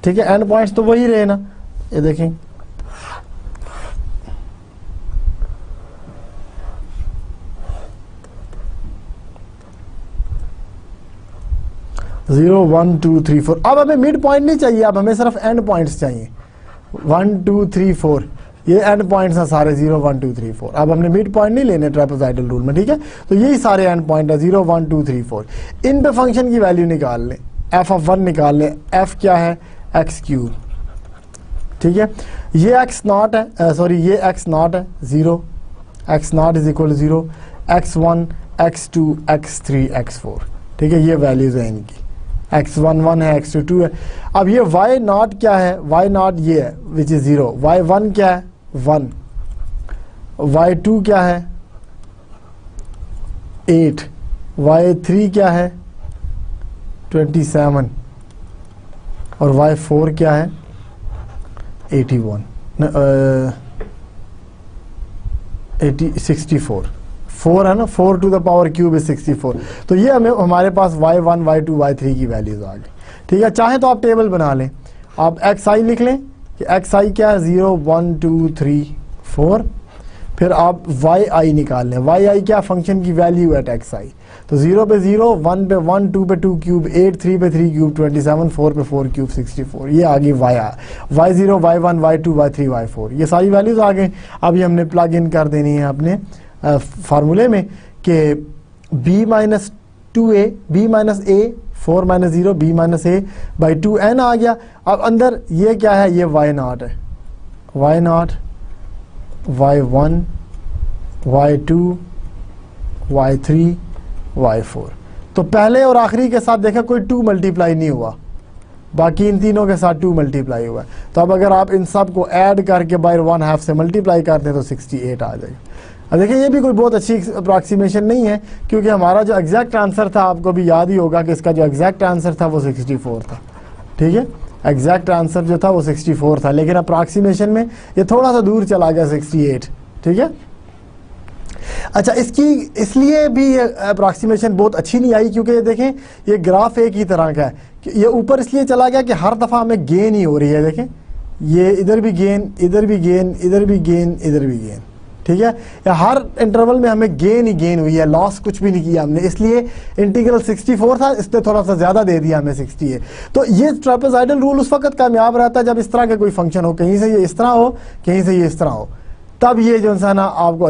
S1: ठीक है। end points तो वही रहे ना, ये देखें 0 1 2 3 4। अब हमें मिड पॉइंट नहीं चाहिए, अब हमें सिर्फ एंड पॉइंट्स चाहिए, 1 2 3 4 ये एंड पॉइंट्स हैं सारे, 0 1 2 3 4। अब हमने मिड पॉइंट नहीं लेने ट्रेपेजॉइडल रूल में, ठीक है। तो यही सारे एंड पॉइंट है 0 1 2 3 4। इन पे फंक्शन की वैल्यू निकाल लें, f(1) निकाल लें, f क्या है x³, ठीक है। ये x0 है, सॉरी ये x0 है 0, x0 is equal 0, x1 x2 x3 x4, ठीक है। ये वैल्यूज हैं इनकी, x1 1 है, x2 2 है। अब ये y0 क्या है, y0 ये है विच इज 0, y1 क्या है 1, y2 क्या है 8, y3 क्या है 27 और y4 क्या है 81 64 4 है ना, 4 to the power cube is 64। तो ये हमें हमारे पास y1 y2 y3 की वैल्यूज आ गई, ठीक है। चाहे तो आप टेबल बना लें, आप xi लिख लें कि xi क्या है 0 1 2 3 4, फिर आप yi निकाल लें, yi क्या फंक्शन की वैल्यू एट xi। तो 0 पे 0, 1 पे 1, 2 पे 2 क्यूब 8, 3 पे 3 क्यूब 27, 4 पे 4 क्यूब 64। ये आ गई y0 y1 y2 y3 y4, ये सारी वैल्यूज आ गई। अभी हमने प्लग इन कर देनी है अपने फार्मूले में कि b-2a b-a 4 - 0 b-a/2n आ गया। अब अंदर ये क्या है, ये y0 है, y0 y1 y2 y3 y4। तो पहले और आखिरी के साथ देखा कोई 2 मल्टीप्लाई नहीं हुआ, बाकी इन तीनों के साथ 2 मल्टीप्लाई हुआ है। तो अब अगर आप इन सब को ऐड करके बाय 1/2 से मल्टीप्लाई करते हैं तो 68 आ जाएगा। अब देखिए ये भी कोई बहुत अच्छी अप्रॉक्सीमेशन नहीं है, क्योंकि हमारा जो एग्जैक्ट आंसर था आपको भी याद ही होगा कि इसका जो एग्जैक्ट आंसर था वो 64 था। ठीक है, एग्जैक्ट आंसर जो था वो 64 था, लेकिन अप्रॉक्सीमेशन में ये थोड़ा सा दूर चला गया 68। ठीक है, अच्छा इसकी इसलिए भी ये अप्रॉक्सीमेशन बहुत अच्छी नहीं आई, क्योंकि ये देखें ये ग्राफ एक ही तरह का है कि ये ऊपर इसलिए चला गया कि हर दफ़ा हमें गेन ही हो रही है। देखें ये इधर भी गेन, इधर भी गेन, इधर भी गेन, इधर भी गेन। ठीक है, या हर इंटरवल में हमें गेन ही गेन हुई है, लॉस कुछ भी नहीं किया हमने, इसलिए इंटीग्रल 64 था, इसने थोड़ा सा ज़्यादा दे दिया हमें 68। तो ये ट्रेपेजॉइडल रूल उस वक्त कामयाब रहता है जब इस तरह का कोई फंक्शन हो, कहीं से ये इस तरह हो, कहीं से ये इस तरह हो, तब ये जो है ना आपको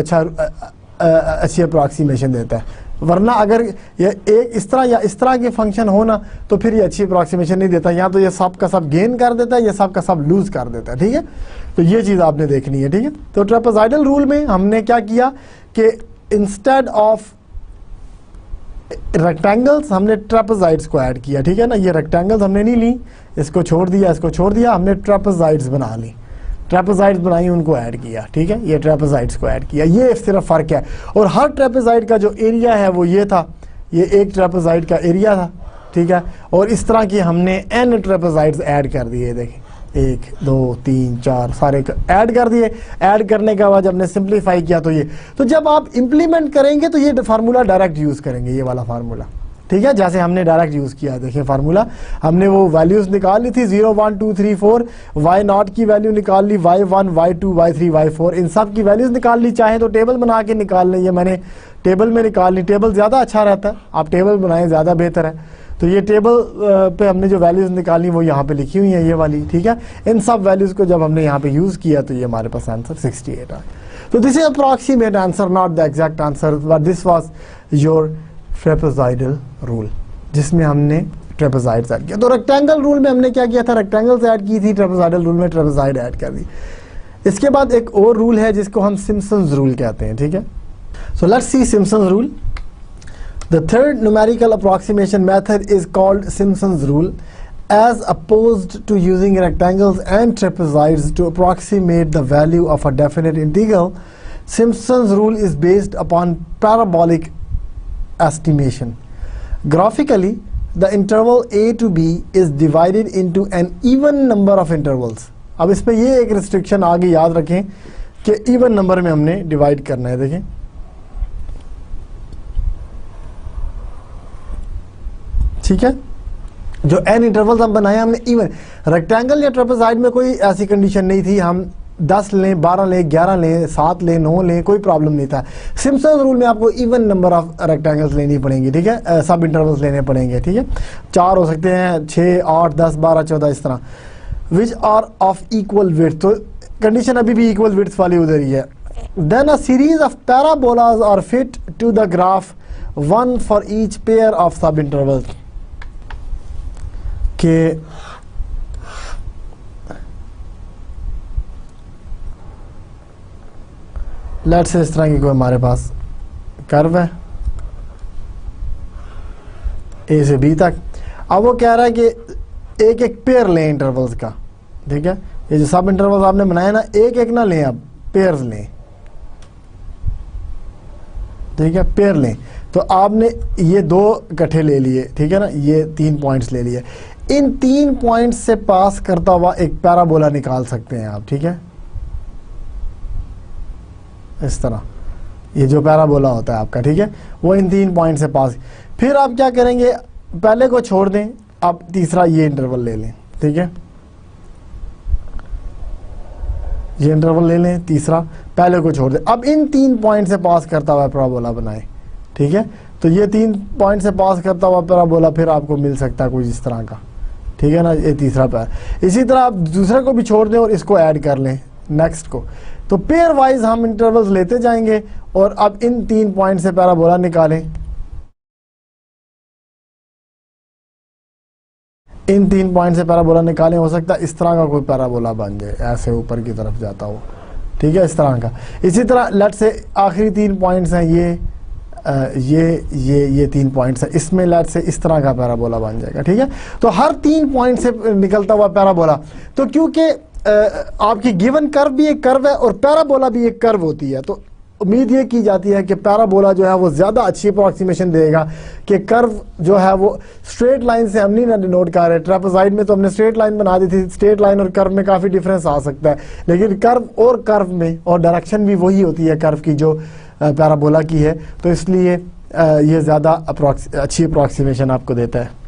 S1: अच्छी अप्रॉक्सीमेशन देता है। वरना अगर ये एक इस तरह या इस तरह के फंक्शन हो ना, तो फिर ये अच्छी अप्रॉक्सीमेशन नहीं देता, या तो ये सब का सब गेन कर देता है या सब का सब लूज कर देता है। ठीक है, तो ये चीज़ आपने देखनी है। ठीक है, तो ट्रेपेजॉइडल रूल में हमने क्या किया कि इंस्टेड ऑफ रेक्टेंगल्स हमने ट्रेपेजॉइड्स को ऐड किया। ठीक है ना, ये रेक्टेंगल्स हमने नहीं ली, इसको छोड़ दिया, इसको छोड़ दिया, हमने ट्रेपेजॉइड्स बना ली, ट्रेपेजॉइड्स बनाई, उनको ऐड किया। ठीक है, ये ट्रेपेजॉइड्स को ऐड किया, ये सिर्फ फ़र्क है। और हर ट्रेपेजॉइड का जो एरिया है वो ये था, ये एक ट्रेपेजॉइड का एरिया था। ठीक है, और इस तरह की हमने n ट्रेपेजॉइड्स ऐड कर दिए। देखें 1 2 3 4 सारे ऐड कर दिए। ऐड करने के बाद जब हमने सिंप्लीफाई किया तो ये, तो जब आप इम्प्लीमेंट करेंगे तो ये फार्मूला डायरेक्ट यूज़ करेंगे, ये वाला फार्मूला। ठीक है, जैसे हमने डायरेक्ट यूज़ किया, देखिए फार्मूला हमने वो वैल्यूज़ निकाल ली थी 0 1 2 3 4, y0 की वैल्यू निकाल ली, y1 y2 y3 y4, इन सब की वैल्यूज़ निकाल ली। चाहे तो टेबल बना के निकाल लें, ये मैंने टेबल में निकाल ली, टेबल ज़्यादा अच्छा रहता है, आप टेबल बनाएं ज़्यादा बेहतर है। तो ये टेबल पे हमने जो वैल्यूज़ निकाली वो यहाँ पे लिखी हुई हैं, ये वाली। ठीक है, इन सब वैल्यूज़ को जब हमने यहाँ पे यूज़ किया तो ये हमारे पास आंसर 68 आया। तो this is approximate answer, not the exact answer, but this was your trapezoidal rule, जिसमें हमने ट्रेपेजॉइड्स ऐड किया। तो रेक्टेंगल रूल में हमने क्या किया था, रेक्टेंगल्स ऐड की थी, ट्रेपेजॉइडल रूल में ट्रेपेजॉइड ऐड कर दी। इसके बाद एक और रूल है जिसको हम सिम्पसन्स रूल कहते हैं। ठीक है, so let's see Simpson's rule. The third numerical approximation method is called Simpson's rule, as opposed to using rectangles and trapezoids to approximate the value of a definite integral. Simpson's rule is based upon parabolic estimation. Graphically, the interval a to b is divided into an even number of intervals. अब इसमें ये एक restriction आगे याद रखें कि even number में हमने divide करना है। देखें ठीक है, जो n इंटरवल्स हम बनाए हमने इवन। रेक्टेंगल या ट्रेपेजॉइड में कोई ऐसी कंडीशन नहीं थी, हम 10 लें, 12 लें, 11 लें, 7 लें, 9 लें, कोई प्रॉब्लम नहीं था। सिम्पसन्स रूल में आपको इवन नंबर ऑफ रेक्टेंगल्स लेनी पड़ेंगी। ठीक है, सब इंटरवल्स लेने पड़ेंगे। ठीक है, 4 हो सकते हैं, 6 8 10 12 14 इस तरह, which are of equal width. तो कंडीशन अभी भी इक्वल विड्थ वाली उधर ही है। Then a series of parabolas are fit to the graph, one for each pair of subintervals. कि लेट्स से इस तरह की कोई हमारे पास कर्व है ए से बी तक। अब वो कह रहा है कि एक एक पेयर लें इंटरवल्स का। ठीक है, ये जो सब इंटरवल्स आपने बनाए ना, एक एक ना लें, अब पेयर्स लें। ठीक है, पेयर लें। तो आपने ये 2 इकट्ठे ले लिए। ठीक है ना, ये 3 पॉइंट्स ले लिए। इन 3 पॉइंट्स से पास करता हुआ एक पैराबोला निकाल सकते हैं आप। ठीक है, इस तरह ये जो पैराबोला होता है आपका, ठीक है, वो इन 3 पॉइंट से पास। फिर आप क्या करेंगे, पहले को छोड़ दें, आप तीसरा ये इंटरवल ले लें। ठीक है, ये इंटरवल ले लें, तीसरा पहले को छोड़ दें। अब इन 3 पॉइंट से पास करता हुआ पैराबोला बनाएं। ठीक है, तो ये 3 पॉइंट से पास करता हुआ पैराबोला फिर आपको मिल सकता है कुछ इस तरह का। ठीक है ना, ये तीसरा पैर। इसी तरह आप दूसरे को भी छोड़ दें और इसको ऐड कर लें नेक्स्ट को। तो पेयर वाइज हम इंटरवल्स लेते जाएंगे और अब इन 3 पॉइंट से पैराबोला निकालें। इन 3 पॉइंट से पैराबोला निकालें, हो सकता है इस तरह का कोई पैराबोला बन जाए, ऐसे ऊपर की तरफ जाता हो। ठीक है, इस तरह का। इसी तरह लेट से आखिरी 3 पॉइंट्स हैं, ये 3 पॉइंट्स है, इसमें लेट से इस तरह का पैराबोला बन जाएगा। ठीक है, तो हर 3 पॉइंट से निकलता हुआ पैराबोला। तो क्योंकि आपकी गिवन कर्व भी एक कर्व है और पैराबोला भी एक कर्व होती है, तो उम्मीद ये की जाती है कि पैराबोला जो है वो ज़्यादा अच्छी अप्रॉक्सीमेशन देगा कि कर्व जो है वो स्ट्रेट लाइन से हम नहीं ना डिनोट कर रहे। ट्रेपेजॉइड में तो हमने स्ट्रेट लाइन बना दी थी, स्ट्रेट लाइन और कर्व में काफ़ी डिफरेंस आ सकता है, लेकिन कर्व और कर्व में और डायरेक्शन भी वही होती है कर्व की जो पैराबोला की है, तो इसलिए ये ज़्यादा अच्छी अप्रॉक्सीमेशन आपको देता है।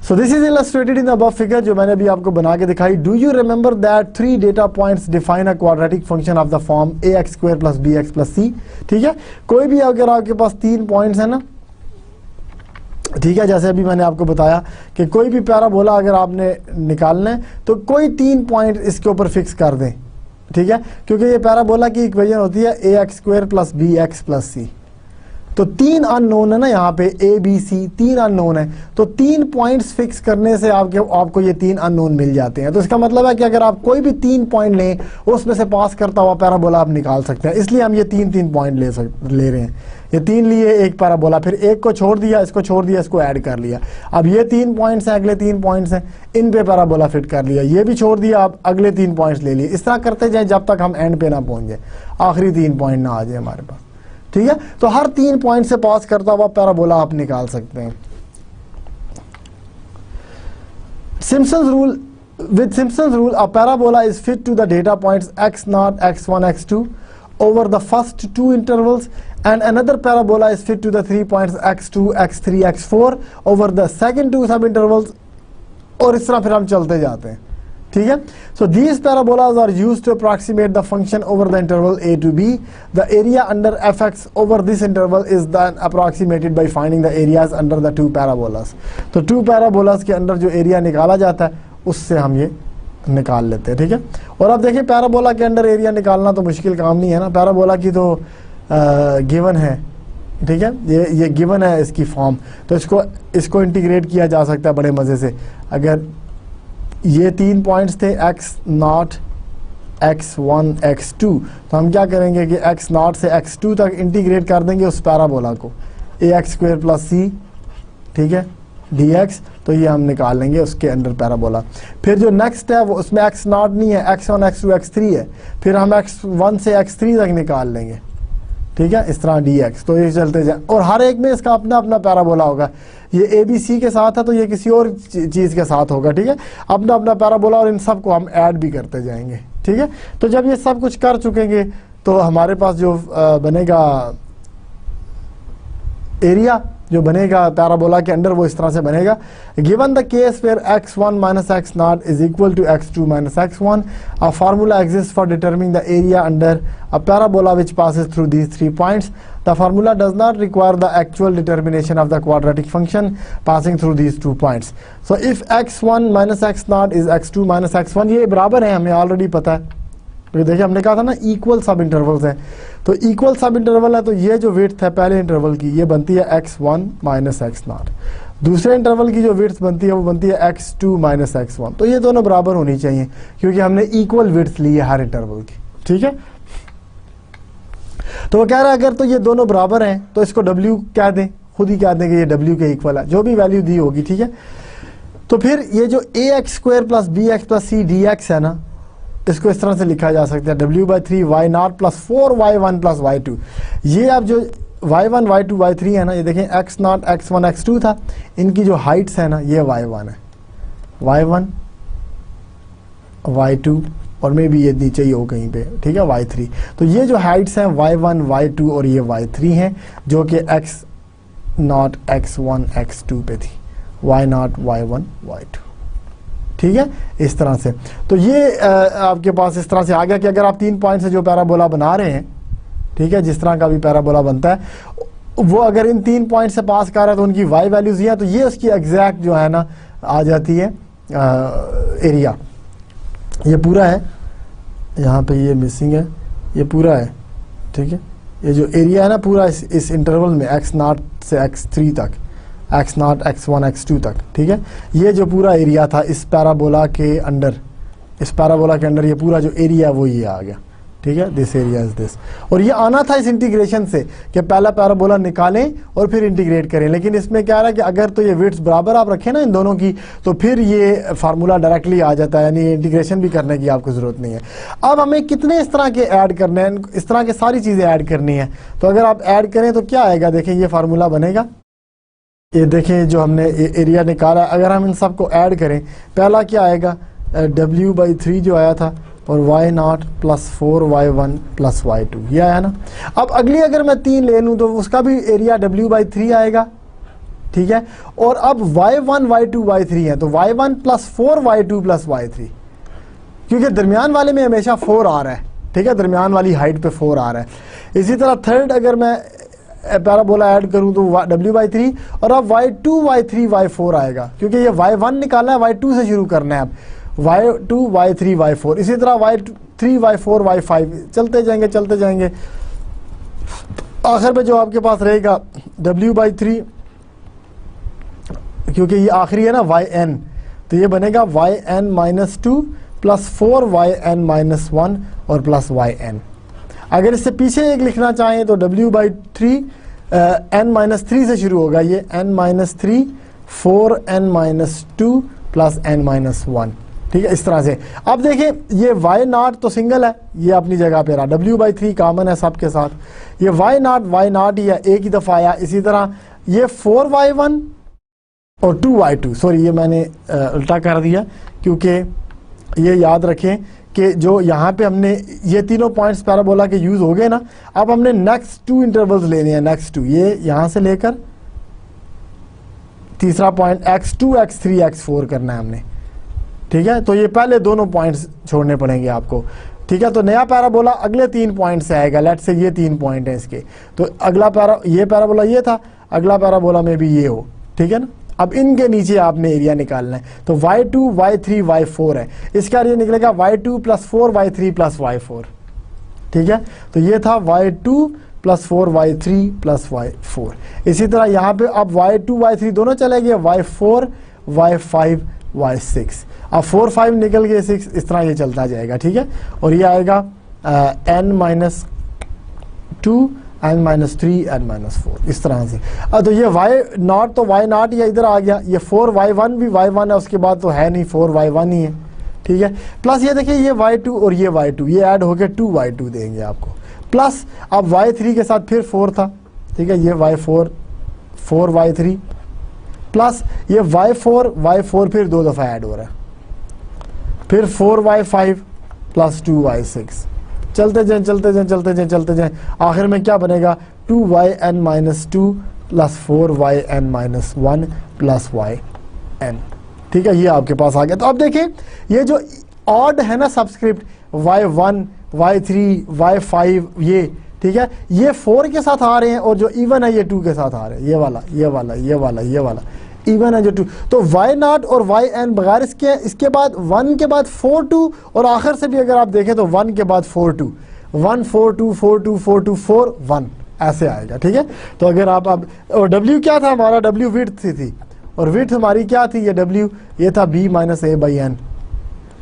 S1: So this is illustrated in the above figure जो मैंने अभी आपको बना के दिखाई। Do you remember that 3 data points define a quadratic function of the form ax square plus bx plus c? ठीक है, कोई भी अगर आपके पास 3 पॉइंट्स है ना, ठीक है, जैसे अभी मैंने आपको बताया कि कोई भी पैराबोला अगर आपने निकालना है तो कोई 3 पॉइंट इसके ऊपर फिक्स कर दें, ठीक है, क्योंकि ये पैराबोला की इक्वेशन होती है ax square plus bx plus c। तो 3 अननोन है ना यहाँ पे, ए बी सी 3 अननोन है, तो 3 पॉइंट्स फिक्स करने से आपको ये 3 अननोन मिल जाते हैं। तो इसका मतलब है कि अगर आप कोई भी 3 पॉइंट लें उसमें से पास करता हुआ पैराबोला आप निकाल सकते हैं, इसलिए हम ये 3 पॉइंट ले रहे हैं। ये 3 लिए एक पैराबोला, फिर एक को छोड़ दिया, इसको छोड़ दिया, इसको ऐड कर लिया। अब ये 3 पॉइंट्स हैं, अगले 3 पॉइंट्स हैं, इन पे पैराबोला फिट कर लिया, ये भी छोड़ दिया, अब अगले 3 पॉइंट्स ले लिए। इस तरह करते जाए जब तक हम एंड पे ना पहुंच जाए, आखिरी 3 पॉइंट ना आ जाए हमारे पास, ठीक है। तो हर 3 पॉइंट से पास करता हुआ पैराबोला आप निकाल सकते हैं। Simpson's rule, with Simpson's rule, a parabola is fit to the data points x0, x1, x2 over the first 2 intervals, and another parabola is fit to the 3 points x2, x3, x4 over the second 2 sub intervals, और इस तरह फिर हम चलते जाते हैं, ठीक है। So these parabolas are used to approximate the function over the interval a to b. The area under fx over this interval is then approximated by finding the areas under the 2 parabolas. तो 2 parabolas के अंदर जो एरिया निकाला जाता है उससे हम ये निकाल लेते हैं, ठीक है। और अब देखिए पैराबोला के अंदर एरिया निकालना तो मुश्किल काम नहीं है ना, पैराबोला की तो गिवन है, ठीक है, ये गिवन है इसकी फॉर्म, तो इसको इंटीग्रेट किया जा सकता है बड़े मज़े से। अगर ये 3 पॉइंट्स थे x0, x1, x2, तो हम क्या करेंगे कि x0 से x2 तक इंटीग्रेट कर देंगे उस पैराबोला को, ax स्क्वायर प्लस सी, ठीक है, dx, तो ये हम निकाल लेंगे उसके अंडर पैराबोला। फिर जो नेक्स्ट है वो उसमें x0 नहीं है, x1, x2, x3 है, फिर हम x1 से x3 तक निकाल लेंगे, ठीक है, इस तरह dx। तो ये चलते जाए और हर एक में इसका अपना अपना पैराबोला होगा। ये ए बी सी के साथ है तो ये किसी और चीज़ के साथ होगा, ठीक है, अपना अपना पैराबोला, और इन सब को हम ऐड भी करते जाएंगे, ठीक है। तो जब ये सब कुछ कर चुकेंगे तो हमारे पास जो बनेगा एरिया जो बनेगा पैराबोला के अंदर वो इस तरह से बनेगा। Given the case where x1 minus x0 is equal to x2 minus x1, a formula exist for determining the area under a parabola which passes through these 3 points. The formula does not require the actual determination of the quadratic function passing through these 2 points. So if x1 minus x0 is x2 minus x1, ये बराबर है, हमें ऑलरेडी पता है, तो देखिए हमने कहा था ना इक्वल सब इंटरवल्स हैं, तो इक्वल सब इंटरवल है तो ये जो विड्थ है पहले इंटरवल की ये बनती है x1 माइनस x0, दूसरे इंटरवल की जो विड्थ बनती है वो बनती है x2 माइनस x1। तो ये दोनों बराबर होनी चाहिए क्योंकि हमने इक्वल विड्थ ली है हर इंटरवल की, ठीक है। तो वो कह रहा है अगर तो ये दोनों बराबर हैं तो इसको W क्या दें, खुद ही क्या दें कि ये W के इक्वल है, जो भी वैल्यू दी होगी, ठीक है। तो फिर ये जो ax square plus bx plus c dx है ना, इसको इस तरह से लिखा जा सकता है w/3 y0 plus 4y1 plus y2। ये अब जो y1 y2 y3 है ना, ये देखें x0 x1 x2 था, इनकी जो हाइट्स है ना ये y1 है, y1 y2 और मे भी ये नीचे ही हो कहीं पे, ठीक है, y3। तो ये जो हाइट्स हैं y1 y2 और ये y3 हैं जो कि x0 x1 x2 पे थी, y0 y1 y2, ठीक है, इस तरह से। तो ये आपके पास इस तरह से आ गया कि अगर आप 3 पॉइंट से जो पैराबोला बना रहे हैं, ठीक है, जिस तरह का भी पैराबोला बनता है वो अगर इन 3 पॉइंट से पास कर रहा है तो उनकी y वैल्यूज हैं, तो ये उसकी एग्जैक्ट जो है ना आ जाती है एरिया। ये पूरा है, यहाँ पे ये मिसिंग है, ये पूरा है, ठीक है, ये जो एरिया है ना पूरा इस इंटरवल में x0 से x3 तक, x0 x1 x2 तक, ठीक है, ये जो पूरा एरिया था इस पैराबोला के अंडर, इस पैराबोला के अंदर ये पूरा जो एरिया वो ये आ गया, ठीक है, दिस एरिया इज दिस। और ये आना था इस इंटीग्रेशन से कि पहला पैराबोला निकालें और फिर इंटीग्रेट करें, लेकिन इसमें क्या रहा कि अगर तो ये विड्थ बराबर आप रखें ना इन दोनों की, तो फिर ये फार्मूला डायरेक्टली आ जाता है, यानी इंटीग्रेशन भी करने की आपको ज़रूरत नहीं है। अब हमें कितने इस तरह के ऐड करने हैं, इस तरह के सारी चीज़ें ऐड करनी है। तो अगर आप ऐड करें तो क्या आएगा, देखें ये फार्मूला बनेगा, ये देखें जो हमने एरिया निकाला, अगर हम इन सब को ऐड करें, पहला क्या आएगा W/3 जो आया था, और y0 + 4y1 + y2 ये आया ना। अब अगली अगर मैं 3 ले लूँ तो उसका भी एरिया W/3 आएगा, ठीक है। और अब y1 y2 y3 है, तो y1 + 4y2 + y3, क्योंकि दरमियान वाले में हमेशा 4 आ रहा है, ठीक है, दरमियान वाली हाइट पे 4 आ रहा है। इसी तरह थर्ड अगर मैं पैराबोला ऐड करूं तो W/3, और अब y2 y3 y4 आएगा, क्योंकि ये y1 निकालना है, y2 से शुरू करना है, अब y2 y3 y4, इसी तरह y3 y4 y5 चलते जाएंगे। आखिर में जो आपके पास रहेगा W/3, क्योंकि ये आखिरी है ना yn, तो ये बनेगा yn-2 + 4yn-1 और +yn। अगर इससे पीछे एक लिखना चाहें तो W/3 n-3 से शुरू होगा, ये n-3 4n-2 + n-1, ठीक है, इस तरह से। अब देखें ये y0 तो सिंगल है, ये अपनी जगह पे रहा, W/3 कॉमन है सबके साथ, ये y0 ही है, एक ही दफ़ा आया। इसी तरह ये 4y1 और 2y2, सॉरी ये मैंने उल्टा कर दिया, क्योंकि ये याद रखें कि जो यहाँ पे हमने ये तीनों पॉइंट्स पैराबोला के यूज़ हो गए ना, अब हमने नेक्स्ट 2 इंटरवल्स लेने हैं, नेक्स्ट 2, ये यहाँ से लेकर तीसरा पॉइंट x2 x3 x4 करना है हमने, ठीक है। तो ये पहले दोनों पॉइंट्स छोड़ने पड़ेंगे आपको, ठीक है। तो नया पैराबोला अगले 3 पॉइंट से आएगा, लेट से ये 3 पॉइंट हैं इसके, तो अगला ये पैराबोला ये था, अगला पैराबोला में भी ये हो, ठीक है ना। अब इनके नीचे आपने एरिया निकालना है, तो y2 y3 y4 है, इसका एरिया निकलेगा y2 + 4y3 + y4, ठीक है। तो ये था y2 + 4y3 + y4। इसी तरह यहाँ पे अब y2 y3 दोनों चले गए, y4 y5 y6, अब 4 5 निकल गए 6, इस तरह ये चलता जाएगा, ठीक है। और ये आएगा n-2 n-3 n-4, इस तरह से। तो ये y0 तो y0 या इधर आ गया, ये 4y1 भी y1 है, उसके बाद तो है नहीं, 4y1 ही है, ठीक है। प्लस ये देखिए ये y2 और ये y2 ये ऐड होके 2y2 देंगे आपको, प्लस अब y3 के साथ फिर 4 था, ठीक है, ये y4 4y3 प्लस ये y4 फिर 2 दफ़ा ऐड हो रहा है, फिर 4y5 + 2y6, चलते जाएं, आखिर में क्या बनेगा 2yn-2 + 4yn-1 + yn, ठीक है, ये आपके पास आ गया। तो अब देखें ये जो ऑड है ना सबस्क्रिप्ट y1 y3 y5 ये, ठीक है, ये 4 के साथ आ रहे हैं, और जो इवन है ये 2 के साथ आ रहे हैं, ये वाला इवन है जो 2, तो y0 और yn बगैर इसके बाद 1 के बाद 4 2, और आखिर से भी अगर आप देखें तो 1 के बाद 4 2 1 4 2 4 2 4 2 4 1 ऐसे आएगा, ठीक है। तो अगर आप अब, और w क्या था हमारा, w विड्थ थी, और विड्थ हमारी क्या थी, ये w ये था b - a/n,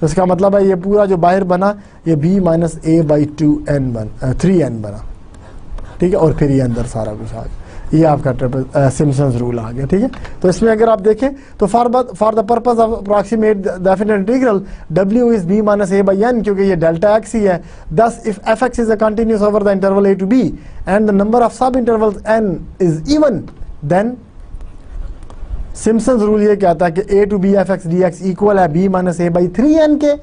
S1: तो इसका मतलब है ये पूरा जो बाहर बना ये b - a/2n 3n बना, ठीक है, और फिर ये अंदर सारा कुछ आ गया, ये आपका सिम्पसन्स रूल आ गया, ठीक है। तो इसमें अगर आप देखें तो for the purpose of approximate definite integral w is b - a/n, क्योंकि ये डेल्टा x ही है, thus if f(x) is a continuous over the interval a to b and the number of subintervals n is even, then Simpson's rule ये कहता है कि a to b f(x) dx equal है b - a/3n के।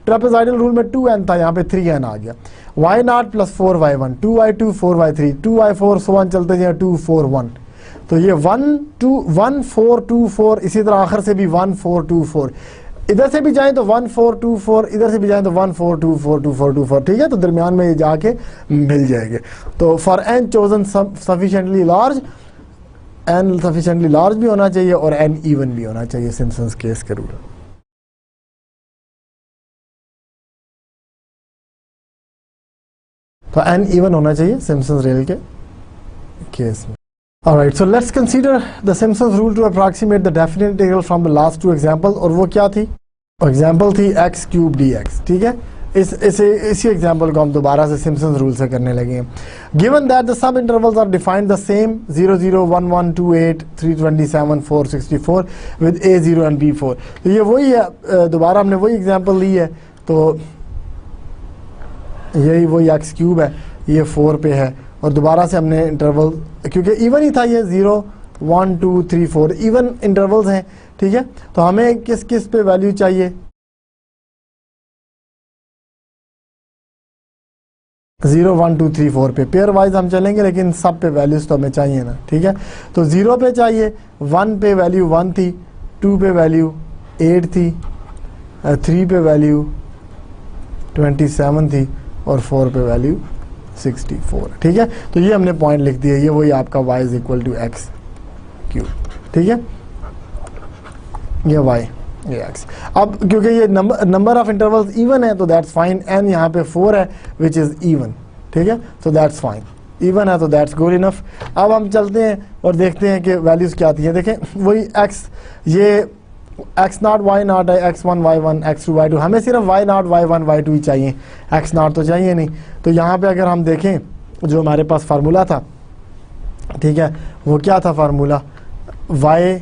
S1: ट्रेपेजॉइडल रूल में 2n था, यहाँ पे 3n आ गया, y0 + 4y1 2y2 4y3 2y4 so on चलते जाए 2 4 1, तो ये 1 2 1 4 2 4, इसी तरह आखिर से भी 1 4 2 4, इधर से भी जाएं तो 1 4 2 4, इधर से भी जाएं तो 1 4 2 4 2 4 2 4, ठीक है। तो दरमियान में ये जाके मिल जाएंगे। तो for n chosen sufficiently large, n sufficiently large भी होना चाहिए और n इवन भी होना चाहिए, सिम्पसन्स केस के रूल। तो n इवन होना चाहिए सिम्पसन्स रियल के केस में। Alright, so let's consider the Simpson's rule to approximate the definite integral from the last 2 examples, और वो क्या थी, एग्जाम्पल थी x³ dx, ठीक है। इसी एग्जांपल को हम दोबारा से सिम्पसन्स रूल से करने लगे हैं। Given that the subintervals are defined the same 0 0 1 1 2 8 327 464 with A0 and B4। तो ये वही है, दोबारा हमने वही एग्जांपल ली है, तो यही वही एक्स क्यूब है, ये 4 पे है, और दोबारा से हमने इंटरवल, क्योंकि इवन ही था ये 0 1 2 3 4 इवन इंटरवल्स हैं, ठीक है। तो हमें किस किस पे वैल्यू चाहिए, 0 1 2 3 4 पे पेयर वाइज हम चलेंगे, लेकिन सब पे वैल्यूज तो हमें चाहिए ना, ठीक है। तो 0 पे चाहिए, 1 पे वैल्यू 1 थी, 2 पे वैल्यू 8 थी, 3 पे वैल्यू 27 थी, और 4 पे वैल्यू 64, ठीक है। तो ये हमने पॉइंट लिख दिया, ये वही आपका y is equal to x cube, ठीक है, ये y ये x। अब क्योंकि ये नंबर ऑफ इंटरवल्स इवन है तो दैट्स फाइन, n यहाँ पे 4 है विच इज इवन, ठीक है, तो दैट्स फाइन, इवन है तो दैट्स गुड इनफ। अब हम चलते हैं और देखते हैं कि वैल्यूज क्या आती हैं। देखें वही x, ये x0 y0 है, x1 y1 x2 y2, हमें सिर्फ y0 y1 y2 ही चाहिए, x0 तो चाहिए नहीं। तो यहाँ पे अगर हम देखें जो हमारे पास फार्मूला था, ठीक है, वो क्या था formula, y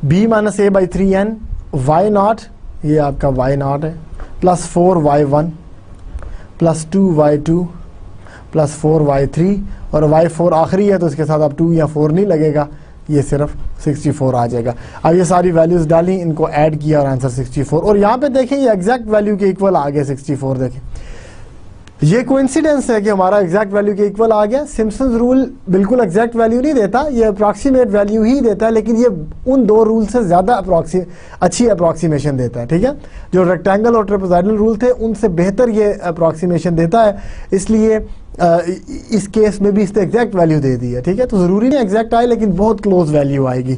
S1: b minus a by 3n y0, ये आपका y0 है, plus 4y1 plus 2y2 plus 4y3, और y4 आखिरी है तो इसके साथ अब 2 या 4 नहीं लगेगा, ये सिर्फ 64 आ जाएगा। अब ये सारी वैल्यूज डाली, इनको ऐड किया और आंसर 64, और यहाँ पे देखें ये एग्जैक्ट वैल्यू के इक्वल आ गया 64। देखें ये कोइंसिडेंस है कि हमारा एग्जैक्ट वैल्यू के इक्वल आ गया। सिम्पसन्स रूल बिल्कुल एग्जैक्ट वैल्यू नहीं देता, ये अप्रॉक्सीमेट वैल्यू ही देता है, लेकिन ये उन दो रूल से ज़्यादा अच्छी अप्रॉक्सीमेशन देता है, ठीक है। जो रेक्टेंगल और ट्रेपेजॉइडल रूल थे उनसे बेहतर ये अप्रॉक्सीमेशन देता है, इसलिए इस केस में भी इसने एग्जैक्ट वैल्यू दे दी है, ठीक है। तो ज़रूरी नहीं एग्जैक्ट आए, लेकिन बहुत क्लोज वैल्यू आएगी,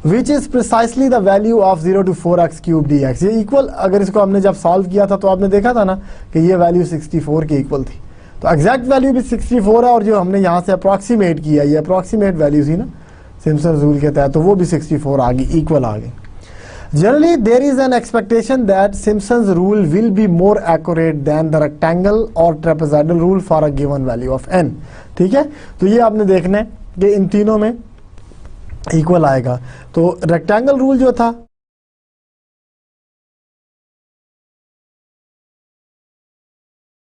S1: which is precisely the value of 0 to 4x cube dx। ये इक्वल, अगर इसको हमने जब सॉल्व किया था तो आपने देखा था ना कि ये वैल्यू 64 के इक्वल थी। तो एग्जैक्ट वैल्यू भी 64 है, और जो हमने यहाँ से अप्रॉक्सीमेट किया, ये अप्रॉक्सीमेट वैल्यू थी ना सिम्पसन रूल के तहत, तो वो भी 64 आ गई, इक्वल आ गई। Generally, there is an expectation that Simpson's rule will be more accurate than the rectangle or trapezoidal rule for a given value of n, ठीक है। तो ये आपने देखना है कि इन तीनों में इक्वल आएगा। तो रेक्टेंगल रूल जो था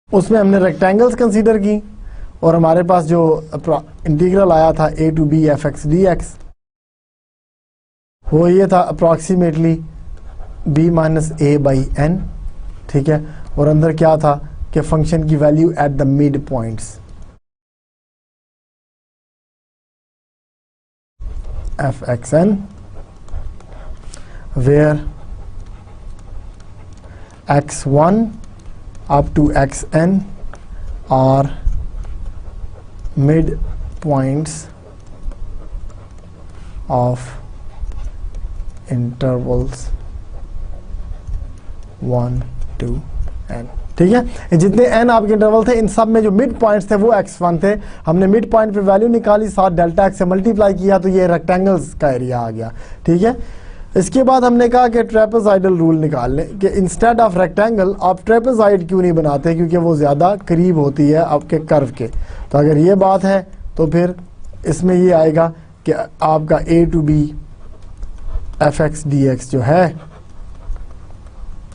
S1: उसमें हमने रेक्टेंगल्स कंसीडर की, और हमारे पास जो इंटीग्रल आया था a to b fx dx, वो ये था approximately b minus a by n, ठीक है। और अंदर क्या था कि फंक्शन की वैल्यू at the mid points f x n, where x1 up to xn are mid points of intervals 1 to n, ठीक है। जितने n आपके इंटरवल थे, इन सब में जो मिड पॉइंट्स थे वो x1 थे, हमने मिड पॉइंट पे वैल्यू निकाली, साथ डेल्टा x से मल्टीप्लाई किया, तो ये रेक्टेंगल्स का एरिया आ गया, ठीक है। इसके बाद हमने कहा कि ट्रेपेजॉइडल रूल निकाल लें कि इंस्टेड ऑफ रेक्टेंगल आप ट्रेपेजॉइड क्यों नहीं बनाते, क्योंकि वो ज़्यादा करीब होती है आपके कर्व के। तो अगर ये बात है तो फिर इसमें ये आएगा कि आपका a to b fx dx जो है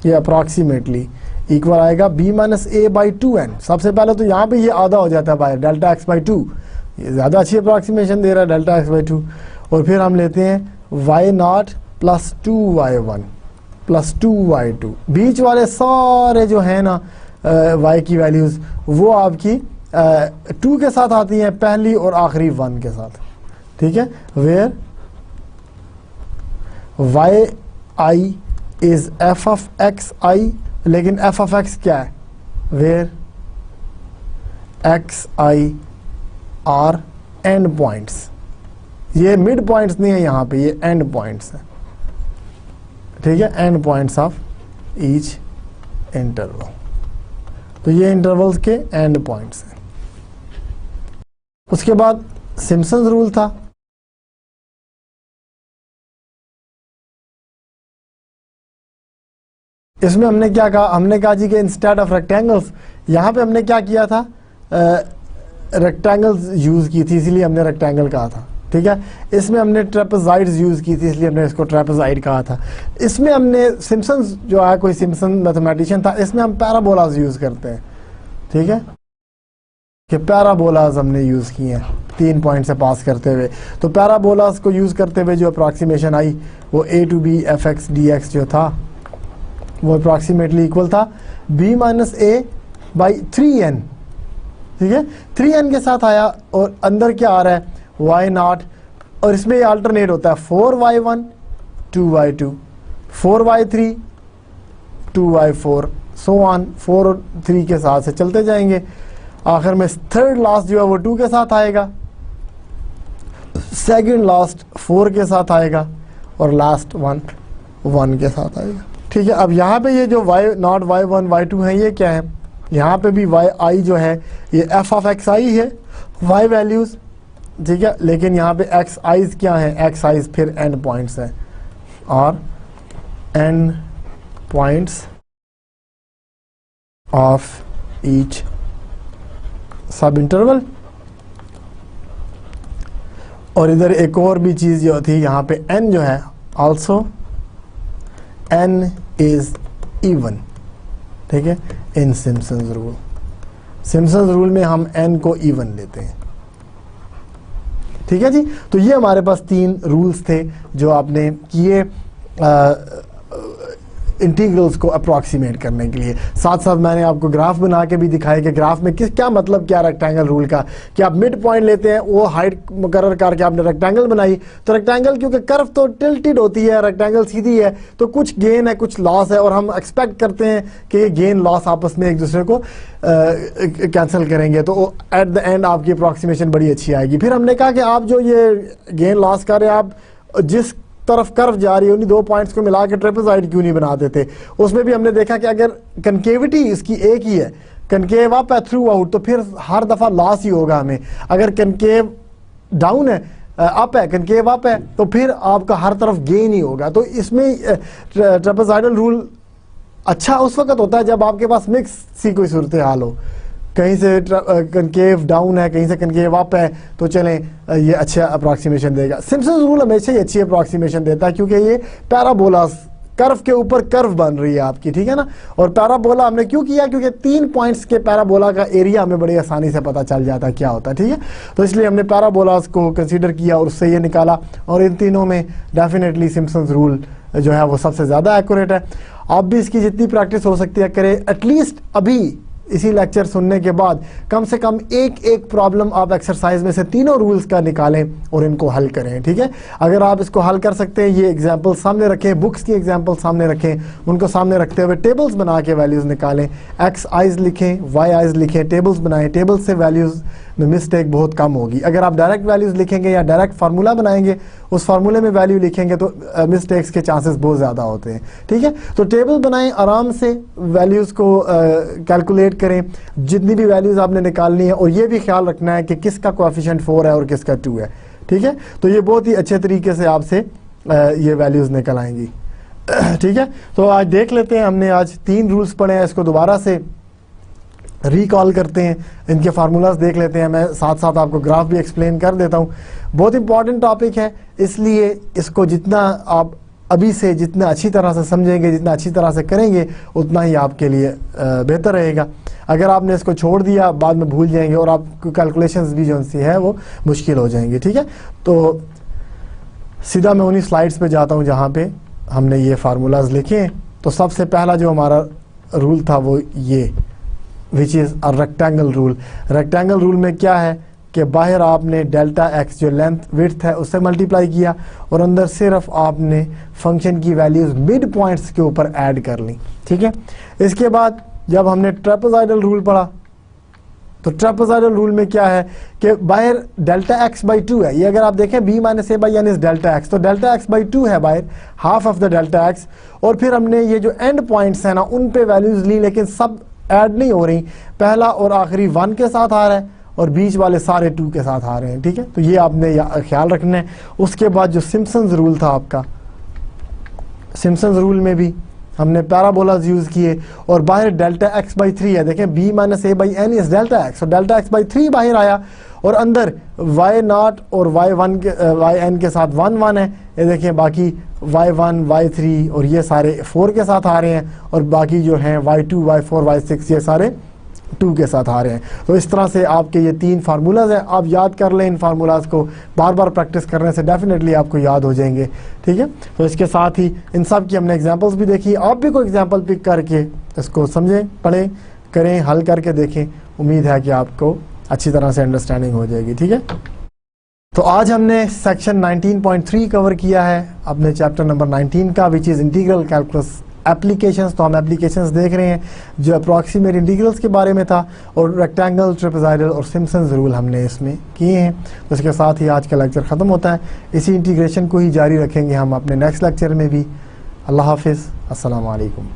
S1: ये अप्रॉक्सीमेटली इक्वल आएगा b minus a by 2n। सबसे पहले तो यहाँ पे ये आधा हो जाता है बाय डेल्टा x बाई 2, ये ज़्यादा अच्छी अप्रॉक्सीमेशन दे रहा है डेल्टा x बाई 2। और फिर हम लेते हैं y0 plus 2y1 plus 2y2, बीच वाले सारे जो है ना y की वैल्यूज़ वो आपकी 2 के साथ आती हैं, पहली और आखिरी 1 के साथ, ठीक है। Where y i is f of x i, लेकिन f ऑफ x क्या है, where x i are end points, ये मिड पॉइंट्स नहीं है यहाँ पे, ये एंड पॉइंट्स है, ठीक है, and points of each interval. तो ये इंटरवल्स के एंड पॉइंट्स हैं। उसके बाद सिम्पसन्स रूल था, इसमें हमने क्या कहा, हमने कहा जी कि इंस्टेड ऑफ रेक्टेंगल्स, यहाँ पे हमने क्या किया था, रेक्टेंगल्स यूज़ की थी, इसलिए हमने रेक्टेंगल कहा था, ठीक है। इसमें हमने ट्रेपेज़ॉइड्स यूज़ की थी, इसलिए हमने इसको ट्रेपेज़ॉइड कहा था। इसमें हमने सिम्पसन्स जो है, कोई सिम्पसन मैथमेटिशियन था, इसमें हम पैराबोलाज यूज़ करते हैं, ठीक है, कि पैराबोलाज हमने यूज़ किए हैं 3 पॉइंट से पास करते हुए। तो पैराबोलाज को यूज़ करते हुए जो अप्रॉक्सीमेशन आई वो a to b fx dx जो था वो अप्रॉक्सीमेटली इक्वल था b minus a by 3n, ठीक है। 3n के साथ आया और अंदर क्या आ रहा है, y0, और इसमें ये अल्टरनेट होता है 4y1 2y2 4y3 2y4 so on, 4 और 3 के साथ से चलते जाएंगे। आखिर में थर्ड लास्ट जो है वो 2 के साथ आएगा, सेकंड लास्ट 4 के साथ आएगा और लास्ट 1 के साथ आएगा, ठीक है। अब यहाँ पे ये जो y0 y1 y2 है ये क्या है, यहाँ पे भी yi जो है ये f ऑफ x i है, y वैल्यूज, ठीक है, लेकिन यहाँ पे x i's क्या है, x i's फिर n पॉइंट्स है और n पॉइंट्स ऑफ ईच सब इंटरवल। और इधर एक और भी चीज़ जो थी, यहाँ पे n जो है ऑल्सो n इज इवन, ठीक है, इन सिम्पसन्स रूल। सिम्पसन्स रूल में हम n को इवन लेते हैं, ठीक है जी। तो ये हमारे पास 3 रूल्स थे जो आपने किए इंटीग्रल्स को अप्रॉक्सीमेट करने के लिए। साथ साथ मैंने आपको ग्राफ बना के भी दिखाया कि ग्राफ में क्या मतलब क्या रेक्टेंगल रूल का, कि आप मिड पॉइंट लेते हैं, वो हाइट मुकर्रर करके आपने रेक्टेंगल बनाई, तो रेक्टेंगल क्योंकि कर्व तो टिल्टेड होती है, रेक्टेंगल सीधी है, तो कुछ गेन है कुछ लॉस है, और हम एक्सपेक्ट करते हैं कि ये गेन लॉस आपस में एक दूसरे को कैंसिल करेंगे, तो एट द एंड आपकी अप्रॉक्सीमेशन बड़ी अच्छी आएगी। फिर हमने कहा कि आप जो ये गेन लॉस कर रहे हैं, आप जिस तरफ कर्व जा रही है उन्हीं 2 पॉइंट्स को मिला के ट्रेपेज़ॉइड क्यों नहीं बना देते। उसमें भी हमने देखा कि अगर कनकेविटी इसकी एक ही है, कनकेव अप है थ्रू आउट, तो फिर हर दफ़ा लॉस ही होगा हमें। अगर कनकेव डाउन है, अप है, कनकेव अप है, तो फिर आपका हर तरफ गेन ही होगा। तो इसमें ट्रेपेज़ॉइडल रूल अच्छा उस वक्त होता है जब आपके पास मिक्स सी कोई सूरत हाल हो, कहीं से कनकेव डाउन है, कहीं से कनकेव अप है, तो चलें ये अच्छा अप्रॉक्सीमेशन देगा। सिम्पसन रूल हमेशा ही अच्छी अप्रॉक्सीमेशन देता है क्योंकि ये पैराबोला कर्व के ऊपर कर्व बन रही है आपकी, ठीक है ना। और पैराबोला हमने क्यों किया, क्योंकि 3 पॉइंट्स के पैराबोला का एरिया हमें बड़ी आसानी से पता चल जाता है क्या होता है, ठीक है। तो इसलिए हमने पैराबोलास को कंसीडर किया और उससे ये निकाला, और इन तीनों में डेफिनेटली सिम्पसन्स रूल जो है वो सबसे ज़्यादा एक्यूरेट है। आप भी इसकी जितनी प्रैक्टिस हो सकती है करें, एटलीस्ट अभी इसी लेक्चर सुनने के बाद कम से कम एक प्रॉब्लम आप एक्सरसाइज में से तीनों रूल्स का निकालें और इनको हल करें, ठीक है। अगर आप इसको हल कर सकते हैं, ये एग्जांपल सामने रखें, बुक्स की एग्जांपल सामने रखें, उनको सामने रखते हुए टेबल्स बना के वैल्यूज़ निकालें, एक्स आइज लिखें, वाई आइज लिखें, टेबल्स बनाएं। टेबल्स से वैल्यूज़ में मिस्टेक बहुत कम होगी। अगर आप डायरेक्ट वैल्यूज़ लिखेंगे या डायरेक्ट फार्मूला बनाएंगे, उस फार्मूले में वैल्यू लिखेंगे तो मिस्टेक्स के चांसेस बहुत ज़्यादा होते हैं, ठीक है। तो टेबल बनाएं, आराम से वैल्यूज़ को कैलकुलेट करें, जितनी भी वैल्यूज़ आपने निकालनी है, और ये भी ख्याल रखना है कि किसका कोएफिशिएंट 4 है और किसका 2 है, ठीक है। तो ये बहुत ही अच्छे तरीके से आपसे ये वैल्यूज़ निकल आएंगी, ठीक है। तो आज देख लेते हैं, हमने आज 3 रूल्स पढ़े हैं, इसको दोबारा से रिकॉल करते हैं, इनके फार्मूलाज देख लेते हैं। मैं साथ साथ आपको ग्राफ भी एक्सप्लेन कर देता हूँ। बहुत इंपॉर्टेंट टॉपिक है, इसलिए इसको जितना आप अभी से जितना अच्छी तरह से समझेंगे, जितना अच्छी तरह से करेंगे, उतना ही आपके लिए बेहतर रहेगा। अगर आपने इसको छोड़ दिया, बाद में भूल जाएंगे और आपकी कैलकुलेशंस भी जो सी है वो मुश्किल हो जाएंगी, ठीक है। तो सीधा मैं उन्हीं स्लाइड्स पे जाता हूँ जहाँ पे हमने ये फार्मूलाज लिखे हैं। तो सबसे पहला जो हमारा रूल था वो ये, which is a rectangle rule. Rectangle rule में क्या है कि बाहर आपने डेल्टा एक्स जो लेंथ विड्थ है उससे मल्टीप्लाई किया, और अंदर सिर्फ आपने फंक्शन की वैल्यूज़ मिड पॉइंट्स के ऊपर ऐड कर ली, ठीक है। इसके बाद जब हमने ट्रेपेज़ॉइडल रूल पढ़ा, तो ट्रेपेज़ॉइडल रूल में क्या है कि बाहर डेल्टा एक्स बाई 2 है। ये अगर आप देखें b minus a by n is delta x, तो डेल्टा एक्स बाई 2 है बाहर, half of the delta x. और फिर हमने ये जो एंड पॉइंट्स हैं ना, उन पे वैल्यूज़ ली, लेकिन सब ऐड नहीं हो रही। पहला और आखिरी 1 के साथ आ रहा है और बीच वाले सारे 2 के साथ आ रहे हैं, ठीक है। तो ये आपने ख्याल रखना है। उसके बाद जो सिम्पसन्स रूल था आपका, सिम्पसन्स रूल में भी हमने पैराबोलाज यूज़ किए और बाहर डेल्टा एक्स बाई 3 है, देखें b minus a by n is delta x, और डेल्टा एक्स बाई 3 बाहर आया और अंदर y0 और y1 के yn के साथ 1 1 है, ये देखें बाकी y1 y3 और ये सारे 4 के साथ आ रहे हैं, और बाकी जो हैं y2 y4 y6 ये सारे 2 के साथ आ रहे हैं। तो इस तरह से आपके ये 3 फार्मूलाज हैं, आप याद कर लें। इन फार्मूलाज को बार बार प्रैक्टिस करने से डेफिनेटली आपको याद हो जाएंगे, ठीक है। तो इसके साथ ही इन सब की हमने एग्जांपल्स भी देखी, आप भी कोई एग्जांपल पिक करके इसको समझें, पढ़ें, करें, हल करके देखें। उम्मीद है कि आपको अच्छी तरह से अंडरस्टैंडिंग हो जाएगी, ठीक है। तो आज हमने सेक्शन 19.3 कवर किया है अपने चैप्टर नंबर 19 का, which is integral calculus applications. तो हम एप्लीकेशंस देख रहे हैं जो अप्रॉक्सीमेट इंटीग्रल्स के बारे में था, और रेक्टेंगल, ट्रेपेजॉइडल और सिम्पसन्स रूल हमने इसमें किए हैं। तो इसके साथ ही आज का लेक्चर ख़त्म होता है। इसी इंटीग्रेशन को ही जारी रखेंगे हम अपने नेक्स्ट लेक्चर में भी। अल्लाह हाफिज़, अस्सलाम वालेकुम।